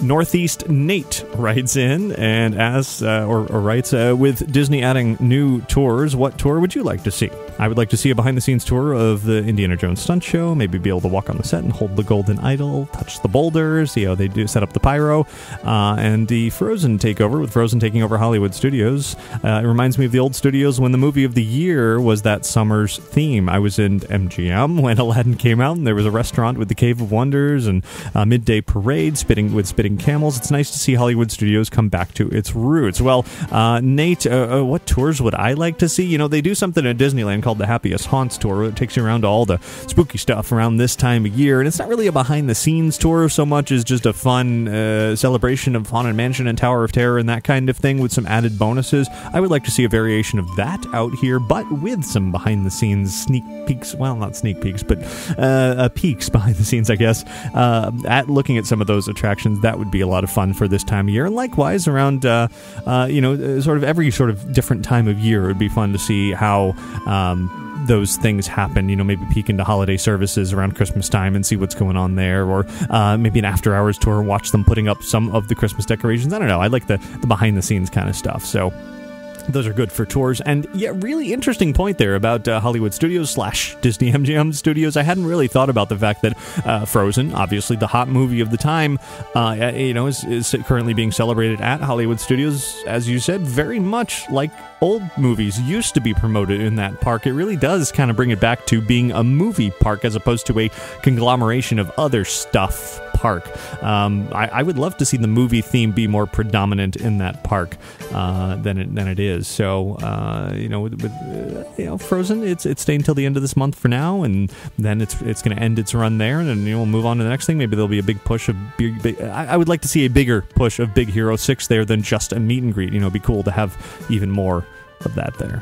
A: Northeast Nate writes in and asks, writes, with Disney adding new tours, what tour would you like to see? I would like to see a behind-the-scenes tour of the Indiana Jones stunt show, maybe be able to walk on the set and hold the golden idol, touch the boulders, see how they do set up the pyro, and the Frozen takeover, with Frozen taking over Hollywood Studios. It reminds me of the old studios when the movie of the year was that summer's theme. I was in MGM when Aladdin came out, and there was a restaurant with the Cave of Wonders and a midday parade spitting camels. It's nice to see Hollywood Studios come back to its roots. Well, Nate, what tours would I like to see? You know, they do something at Disneyland called the Happiest Haunts Tour. It takes you around to all the spooky stuff around this time of year, and it's not really a behind-the-scenes tour so much as just a fun celebration of Haunted Mansion and Tower of Terror and that kind of thing with some added bonuses. I would like to see a variation of that out here, but with some behind-the-scenes sneak peeks. Well, not sneak peeks, but peeks behind the scenes, I guess, at looking at some of those attractions. That would be a lot of fun for this time of year. And likewise, around, sort of every sort of different time of year, it would be fun to see how those things happen. You know, maybe peek into holiday services around Christmas time and see what's going on there, or maybe an after-hours tour and watch them putting up some of the Christmas decorations. I don't know. I like the behind-the-scenes kind of stuff. So those are good for tours. And yeah, really interesting point there about Hollywood Studios / Disney MGM Studios. I hadn't really thought about the fact that Frozen, obviously the hot movie of the time, is currently being celebrated at Hollywood Studios, as you said, very much like old movies used to be promoted in that park. It really does kind of bring it back to being a movie park as opposed to a conglomeration of other stuff park. I would love to see the movie theme be more predominant in that park than it is. So, with Frozen, it's staying until the end of this month for now, and then it's going to end its run there, and then we'll move on to the next thing. Maybe there'll be a big push of I would like to see a bigger push of Big Hero 6 there than just a meet and greet. It'd be cool to have even more of that there.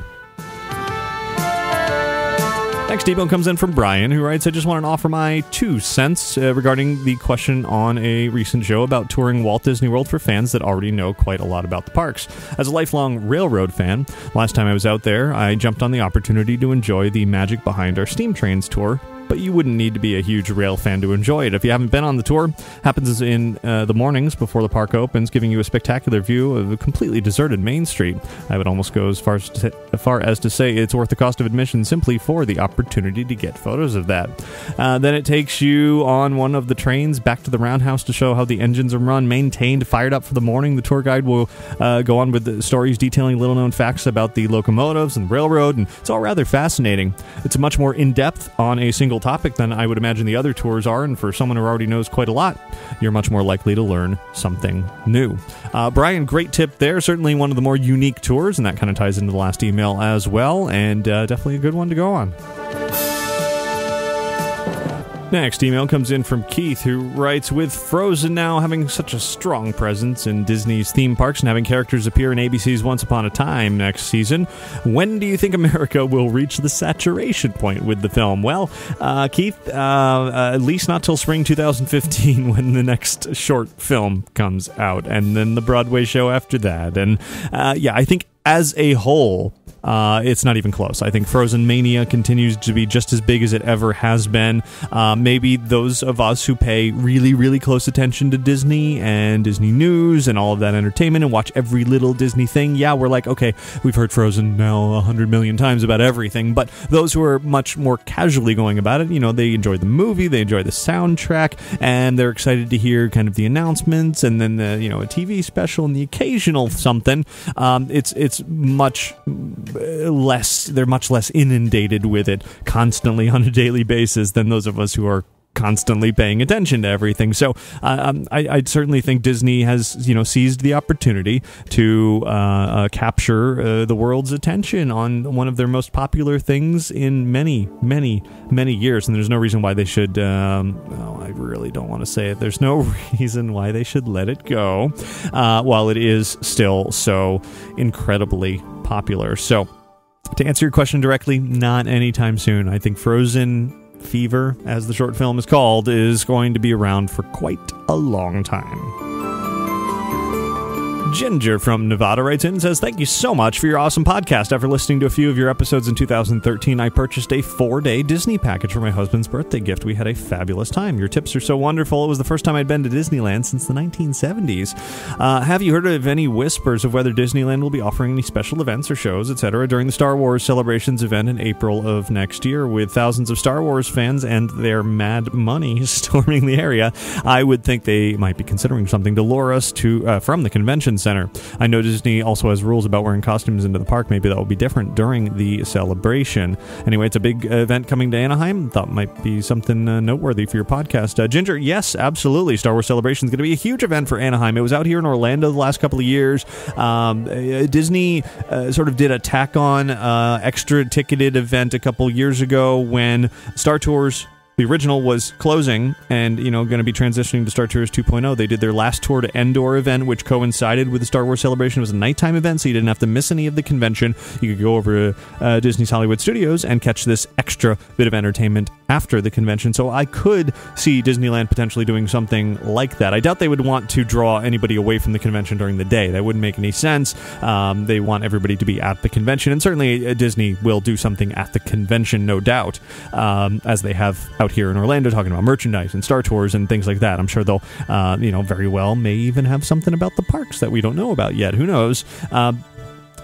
A: Next email comes in from Brian, who writes, I just want to offer my 2 cents regarding the question on a recent show about touring Walt Disney World for fans that already know quite a lot about the parks. As a lifelong railroad fan, last time I was out there, I jumped on the opportunity to enjoy the magic behind our steam trains tour. But you wouldn't need to be a huge rail fan to enjoy it. If you haven't been on the tour, happens in the mornings before the park opens, giving you a spectacular view of a completely deserted Main Street. I would almost go as far as to say it's worth the cost of admission simply for the opportunity to get photos of that. Then it takes you on one of the trains back to the roundhouse to show how the engines are run, maintained, fired up for the morning. The tour guide will go on with the stories detailing little-known facts about the locomotives and railroad, and it's all rather fascinating. It's much more in-depth on a single topic than I would imagine the other tours are, and for someone who already knows quite a lot, you're much more likely to learn something new. Brian, great tip there. Certainly one of the more unique tours, and that kind of ties into the last email as well, and definitely a good one to go on. Next email comes in from Keith, who writes, with Frozen now having such a strong presence in Disney's theme parks and having characters appear in ABC's Once Upon a Time next season, when do you think America will reach the saturation point with the film? Well, Keith, at least not till spring 2015 when the next short film comes out, and then the Broadway show after that. And I think as a whole, it's not even close. I think Frozen Mania continues to be just as big as it ever has been. Maybe those of us who pay really, really close attention to Disney and Disney news and all of that entertainment and watch every little Disney thing, we're like, okay, we've heard Frozen now 100 million times about everything. But those who are much more casually going about it, they enjoy the movie, they enjoy the soundtrack, and they're excited to hear kind of the announcements and then the, a TV special and the occasional something. It's much less, they're much less inundated with it constantly on a daily basis than those of us who are constantly paying attention to everything. So I certainly think Disney has seized the opportunity to capture the world's attention on one of their most popular things in many, many, many years, and there's no reason why they should I really don't want to say it, there's no reason why they should let it go while it is still so incredibly popular. So to answer your question directly, not anytime soon. I think Frozen Fever, as the short film is called, is going to be around for quite a long time. Ginger from Nevada writes in and says, thank you so much for your awesome podcast. After listening to a few of your episodes in 2013, I purchased a 4-day Disney package for my husband's birthday gift. We had a fabulous time. Your tips are so wonderful. It was the first time I'd been to Disneyland since the 1970s. Have you heard of any whispers of whether Disneyland will be offering any special events or shows, etc., during the Star Wars Celebrations event in April of next year? With thousands of Star Wars fans and their mad money storming the area, I would think they might be considering something to lure us to from the convention center. I know Disney also has rules about wearing costumes into the park. Maybe that will be different during the celebration. Anyway, it's a big event coming to Anaheim. Thought might be something noteworthy for your podcast. Ginger, yes, absolutely. Star Wars Celebration is going to be a huge event for Anaheim. It was out here in Orlando the last couple of years. Disney sort of did a tack-on extra ticketed event a couple years ago when Star Tours, the original, was closing and, going to be transitioning to Star Tours 2.0. They did their last tour to Endor event, which coincided with the Star Wars Celebration. It was a nighttime event, so you didn't have to miss any of the convention. You could go over to Disney's Hollywood Studios and catch this extra bit of entertainment after the convention. So I could see Disneyland potentially doing something like that. I doubt they would want to draw anybody away from the convention during the day. That wouldn't make any sense. They want everybody to be at the convention, and certainly Disney will do something at the convention, no doubt, as they have out here in Orlando, talking about merchandise and Star Tours and things like that. I'm sure they'll, very well may even have something about the parks that we don't know about yet. Who knows?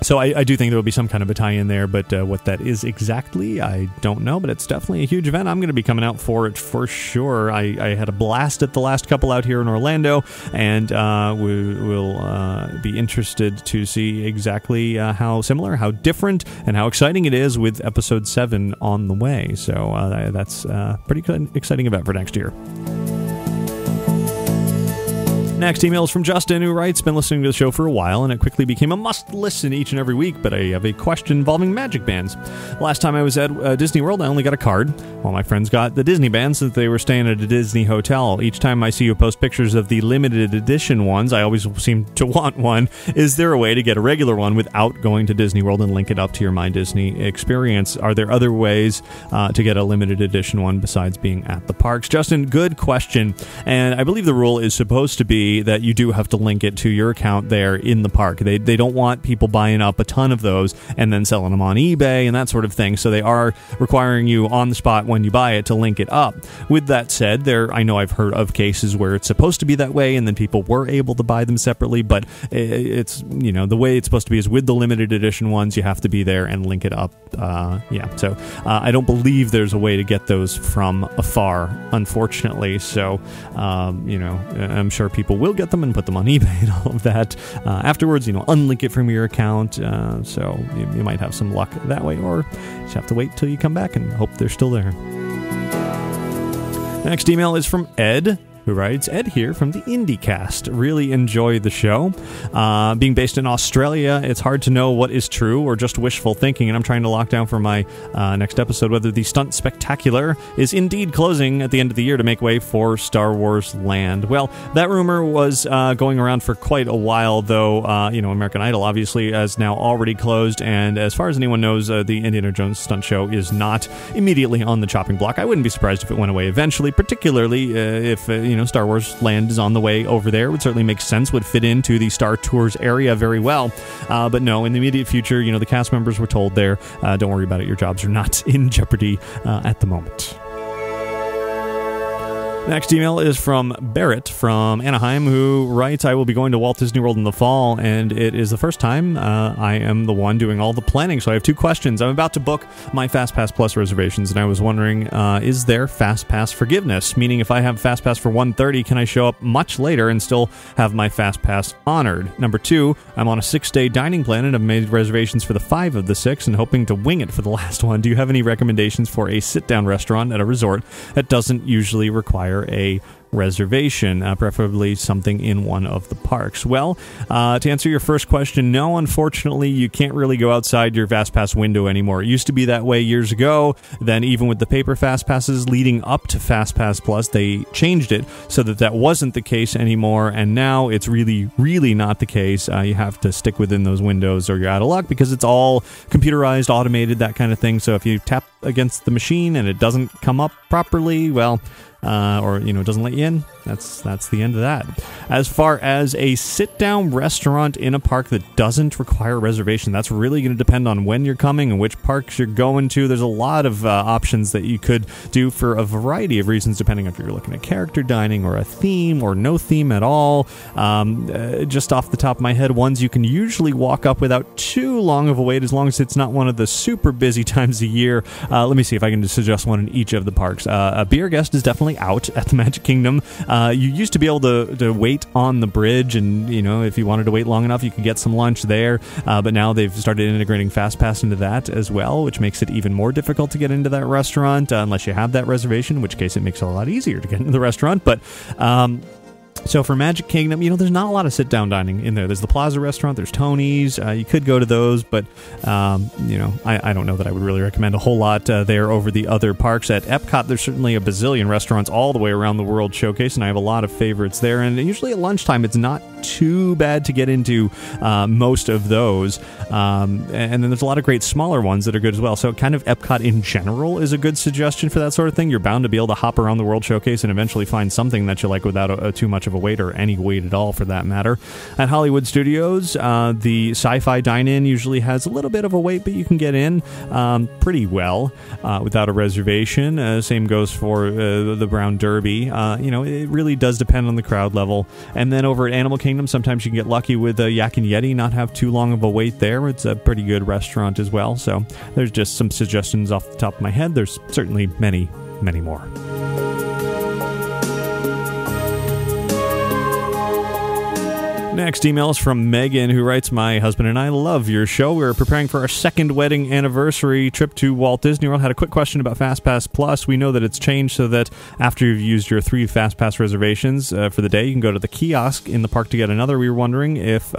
A: So I do think there will be some kind of a tie-in there, but what that is exactly, I don't know, but it's definitely a huge event. I'm going to be coming out for it for sure. I had a blast at the last couple out here in Orlando, and we will be interested to see exactly how similar, how different, and how exciting it is with Episode 7 on the way. So that's a pretty exciting event for next year. Next email is from Justin, who writes, been listening to the show for a while, and it quickly became a must-listen each and every week, but I have a question involving magic bands. Last time I was at Disney World, I only got a card, while my friends got the Disney bands since they were staying at a Disney hotel. Each time I see you post pictures of the limited edition ones, I always seem to want one. Is there a way to get a regular one without going to Disney World and link it up to your My Disney experience? Are there other ways to get a limited edition one besides being at the parks? Justin, good question, and I believe the rule is supposed to be that you do have to link it to your account there in the park. They don't want people buying up a ton of those and then selling them on eBay and that sort of thing, so they are requiring you on the spot when you buy it to link it up. With that said, I know I've heard of cases where it's supposed to be that way and then people were able to buy them separately, but it's, the way it's supposed to be is with the limited edition ones, you have to be there and link it up. So I don't believe there's a way to get those from afar, unfortunately, so I'm sure people will get them and put them on eBay and all of that. Afterwards, unlink it from your account, so you might have some luck that way, or you just have to wait till you come back and hope they're still there. Next email is from Ed, who writes, Ed here from the IndieCast. Really enjoy the show. Being based in Australia, it's hard to know what is true or just wishful thinking, and I'm trying to lock down for my next episode whether the Stunt Spectacular is indeed closing at the end of the year to make way for Star Wars Land. Well, that rumor was going around for quite a while, though, American Idol obviously has now already closed, and as far as anyone knows, the Indiana Jones Stunt Show is not immediately on the chopping block. I wouldn't be surprised if it went away eventually, particularly if, Star Wars Land is on the way over there. It would certainly make sense, would fit into the Star Tours area very well. But no, in the immediate future, the cast members were told there, don't worry about it, your jobs are not in jeopardy at the moment. Next email is from Barrett from Anaheim, who writes, I will be going to Walt Disney World in the fall, and it is the first time I am the one doing all the planning, so I have two questions. I'm about to book my FastPass Plus reservations, and I was wondering, is there FastPass forgiveness? Meaning, if I have FastPass for 1:30, can I show up much later and still have my FastPass honored? Number two, I'm on a 6-day dining plan, and I've made reservations for the 5 of the 6 and hoping to wing it for the last one. Do you have any recommendations for a sit-down restaurant at a resort that doesn't usually require a reservation, preferably something in one of the parks? Well, to answer your first question, no, unfortunately, you can't really go outside your FastPass window anymore. It used to be that way years ago. Then even with the paper FastPasses leading up to FastPass Plus, they changed it so that wasn't the case anymore, and now it's really, really not the case. You have to stick within those windows or you're out of luck because it's all computerized, automated, that kind of thing. So if you tap against the machine and it doesn't come up properly, well, or doesn't let you in, that's the end of that. As far as a sit-down restaurant in a park that doesn't require a reservation, that's really going to depend on when you're coming and which parks you're going to. There's a lot of options that you could do for a variety of reasons, depending on if you're looking at character dining or a theme or no theme at all. Just off the top of my head, ones you can usually walk up without too long of a wait, as long as it's not one of the super busy times of year. Let me see if I can suggest one in each of the parks. A Beer Guest is definitely out at the Magic Kingdom. You used to be able to wait on the bridge, and if you wanted to wait long enough, you could get some lunch there. But now they've started integrating FastPass into that as well, which makes it even more difficult to get into that restaurant unless you have that reservation, in which case it makes it a lot easier to get into the restaurant. But so for Magic Kingdom, there's not a lot of sit-down dining in there. There's the Plaza restaurant, there's Tony's. You could go to those, but, I don't know that I would really recommend a whole lot there over the other parks. At Epcot, there's certainly a bazillion restaurants all the way around the World Showcase, and I have a lot of favorites there. And usually at lunchtime, it's not too bad to get into most of those. And then there's a lot of great smaller ones that are good as well. So kind of Epcot in general is a good suggestion for that sort of thing. You're bound to be able to hop around the World Showcase and eventually find something that you like without too much of a wait, or any wait at all for that matter. At Hollywood Studios, the Sci-Fi Dine-In usually has a little bit of a wait, but you can get in pretty well without a reservation. Same goes for the Brown Derby. It really does depend on the crowd level. And then over at Animal Kingdom, sometimes you can get lucky with Yak and Yeti, not have too long of a wait there. It's a pretty good restaurant as well. So there's just some suggestions off the top of my head. There's certainly many, many more. Next email is from Megan, who writes, "My husband and I love your show. We're preparing for our second wedding anniversary trip to Walt Disney World. Had a quick question about FastPass Plus. We know that it's changed so that after you've used your 3 FastPass reservations for the day, you can go to the kiosk in the park to get another. We were wondering if,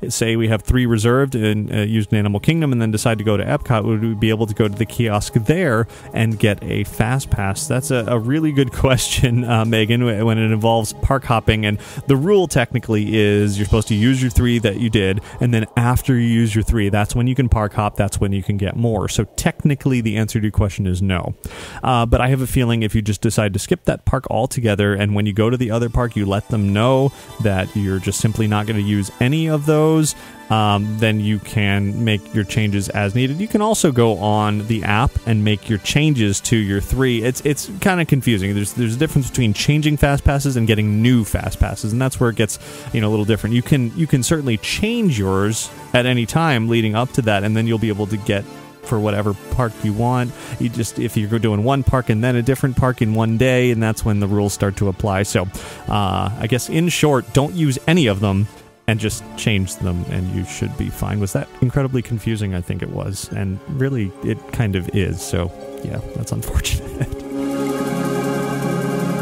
A: say we have 3 reserved and used in Animal Kingdom and then decide to go to Epcot, would we be able to go to the kiosk there and get a FastPass?" That's a really good question, Megan, when it involves park hopping. And the rule technically is you're supposed to use your 3 that you did, and then after you use your 3, that's when you can park hop, that's when you can get more. So technically the answer to your question is no. But I have a feeling if you just decide to skip that park altogether, and when you go to the other park you let them know that you're just simply not going to use any of those, then you can make your changes as needed. You can also go on the app and make your changes to your 3. It's kind of confusing. There's a difference between changing fast passes and getting new fast passes, and that's where it gets a little different. You can certainly change yours at any time leading up to that, and then you'll be able to get for whatever park you want. You just, if you're doing one park and then a different park in one day, and that's when the rules start to apply. So I guess in short, don't use any of them and just change them, and you should be fine. Was that incredibly confusing? I think it was, and really it kind of is. So yeah, that's unfortunate.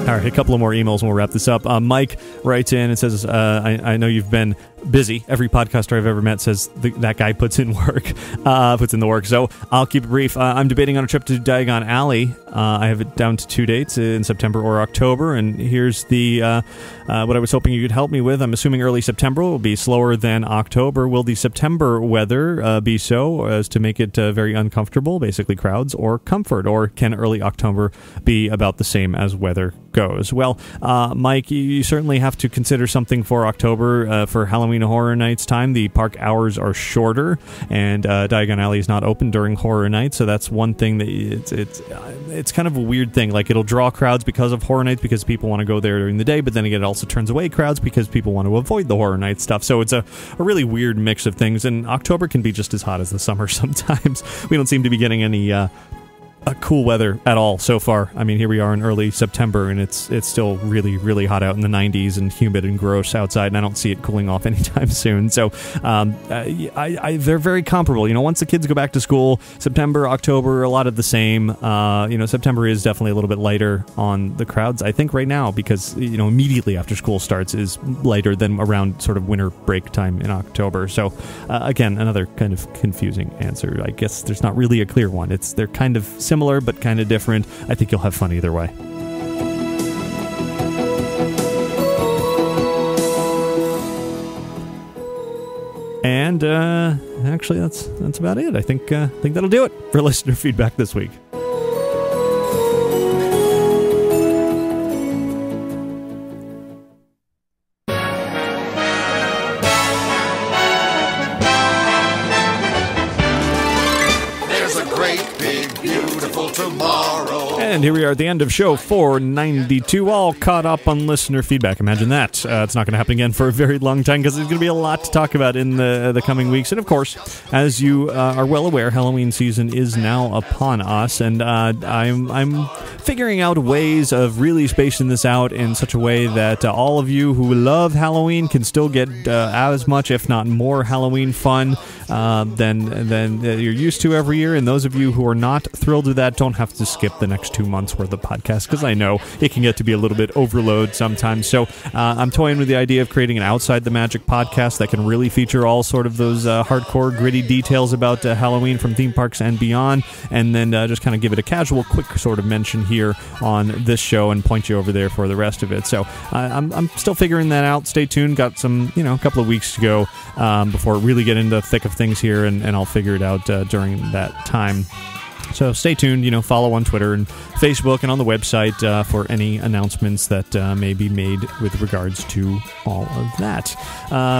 A: All right, a couple of more emails and we'll wrap this up. Mike writes in and says, I know you've been busy. Every podcaster I've ever met says that guy puts in the work. So I'll keep it brief. I'm debating on a trip to Diagon Alley. I have it down to 2 dates in September or October. And here's the what I was hoping you could help me with. I'm assuming early September will be slower than October. Will the September weather be so as to make it very uncomfortable, basically crowds, or comfort? Or can early October be about the same as weather goes? Well, Mike, you certainly have to consider something for October. For Halloween Horror Nights time, the park hours are shorter, and Diagon Alley is not open during Horror Nights, so that's one thing that it's kind of a weird thing. Like, it'll draw crowds because of Horror Nights, because people want to go there during the day, but then again, it also turns away crowds because people want to avoid the Horror Nights stuff. So it's a really weird mix of things, and October can be just as hot as the summer sometimes. We don't seem to be getting any cool weather at all so far. I mean, here we are in early September, and it's still really, really hot out in the 90s and humid and gross outside, and I don't see it cooling off anytime soon. So they're very comparable. Once the kids go back to school, September, October, a lot of the same. September is definitely a little bit lighter on the crowds, I think, right now, because immediately after school starts is lighter than around sort of winter break time in October. So again, another kind of confusing answer. I guess there's not really a clear one. They're kind of similar but kind of different. I think you'll have fun either way. And actually, that's about it. I think that'll do it for listener feedback this week. And here we are at the end of show 492, all caught up on listener feedback. Imagine that. It's not going to happen again for a very long time, because there's going to be a lot to talk about in the coming weeks. And of course, as you are well aware, Halloween season is now upon us, and I'm figuring out ways of really spacing this out in such a way that all of you who love Halloween can still get as much, if not more, Halloween fun than you're used to every year. And those of you who are not thrilled with that don't have to skip the next 2 months worth of podcast, because I know it can get to be a little bit overload sometimes. So I'm toying with the idea of creating an Outside the Magic podcast that can really feature all sort of those hardcore, gritty details about Halloween from theme parks and beyond, and then just kind of give it a casual, quick sort of mention here on this show and point you over there for the rest of it. So I'm still figuring that out. Stay tuned. Got some, a couple of weeks to go before really get into the thick of things here, and I'll figure it out during that time. So stay tuned, follow on Twitter and Facebook and on the website for any announcements that may be made with regards to all of that.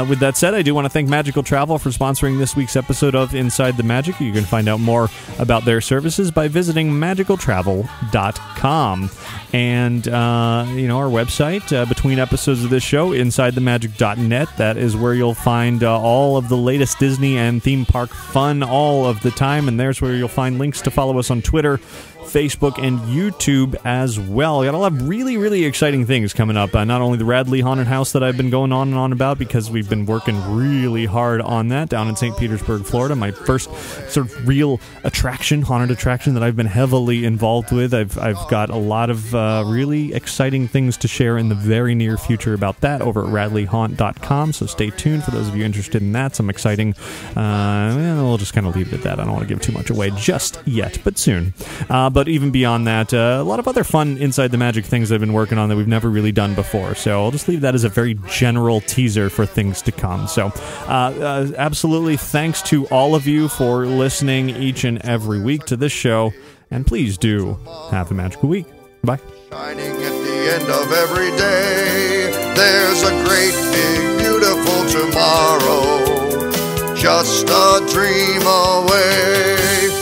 A: With that said, I do want to thank Magical Travel for sponsoring this week's episode of Inside the Magic. You can find out more about their services by visiting magicaltravel.com. And, our website, between episodes of this show, insidethemagic.net. That is where you'll find all of the latest Disney and theme park fun all of the time. And there's where you'll find links to follow us on Twitter, Facebook, and YouTube as well. Got a lot of really, really exciting things coming up. Not only the Radley Haunted House that I've been going on and on about because we've been working really hard on that down in St. Petersburg, Florida. My first sort of real haunted attraction that I've been heavily involved with. I've got a lot of really exciting things to share in the very near future about that over at radleyhaunt.com, so stay tuned for those of you interested in that. Some exciting, we'll just kind of leave it at that. I don't want to give too much away just yet, but soon. But even beyond that, a lot of other fun Inside the Magic things I've been working on that we've never really done before, so I'll just leave that as a very general teaser for things to come. So absolutely thanks to all of you for listening each and every week to this show, and please do have a magical week. Bye.
H: Shining at the end of every day, there's a great big beautiful tomorrow, just a dream away.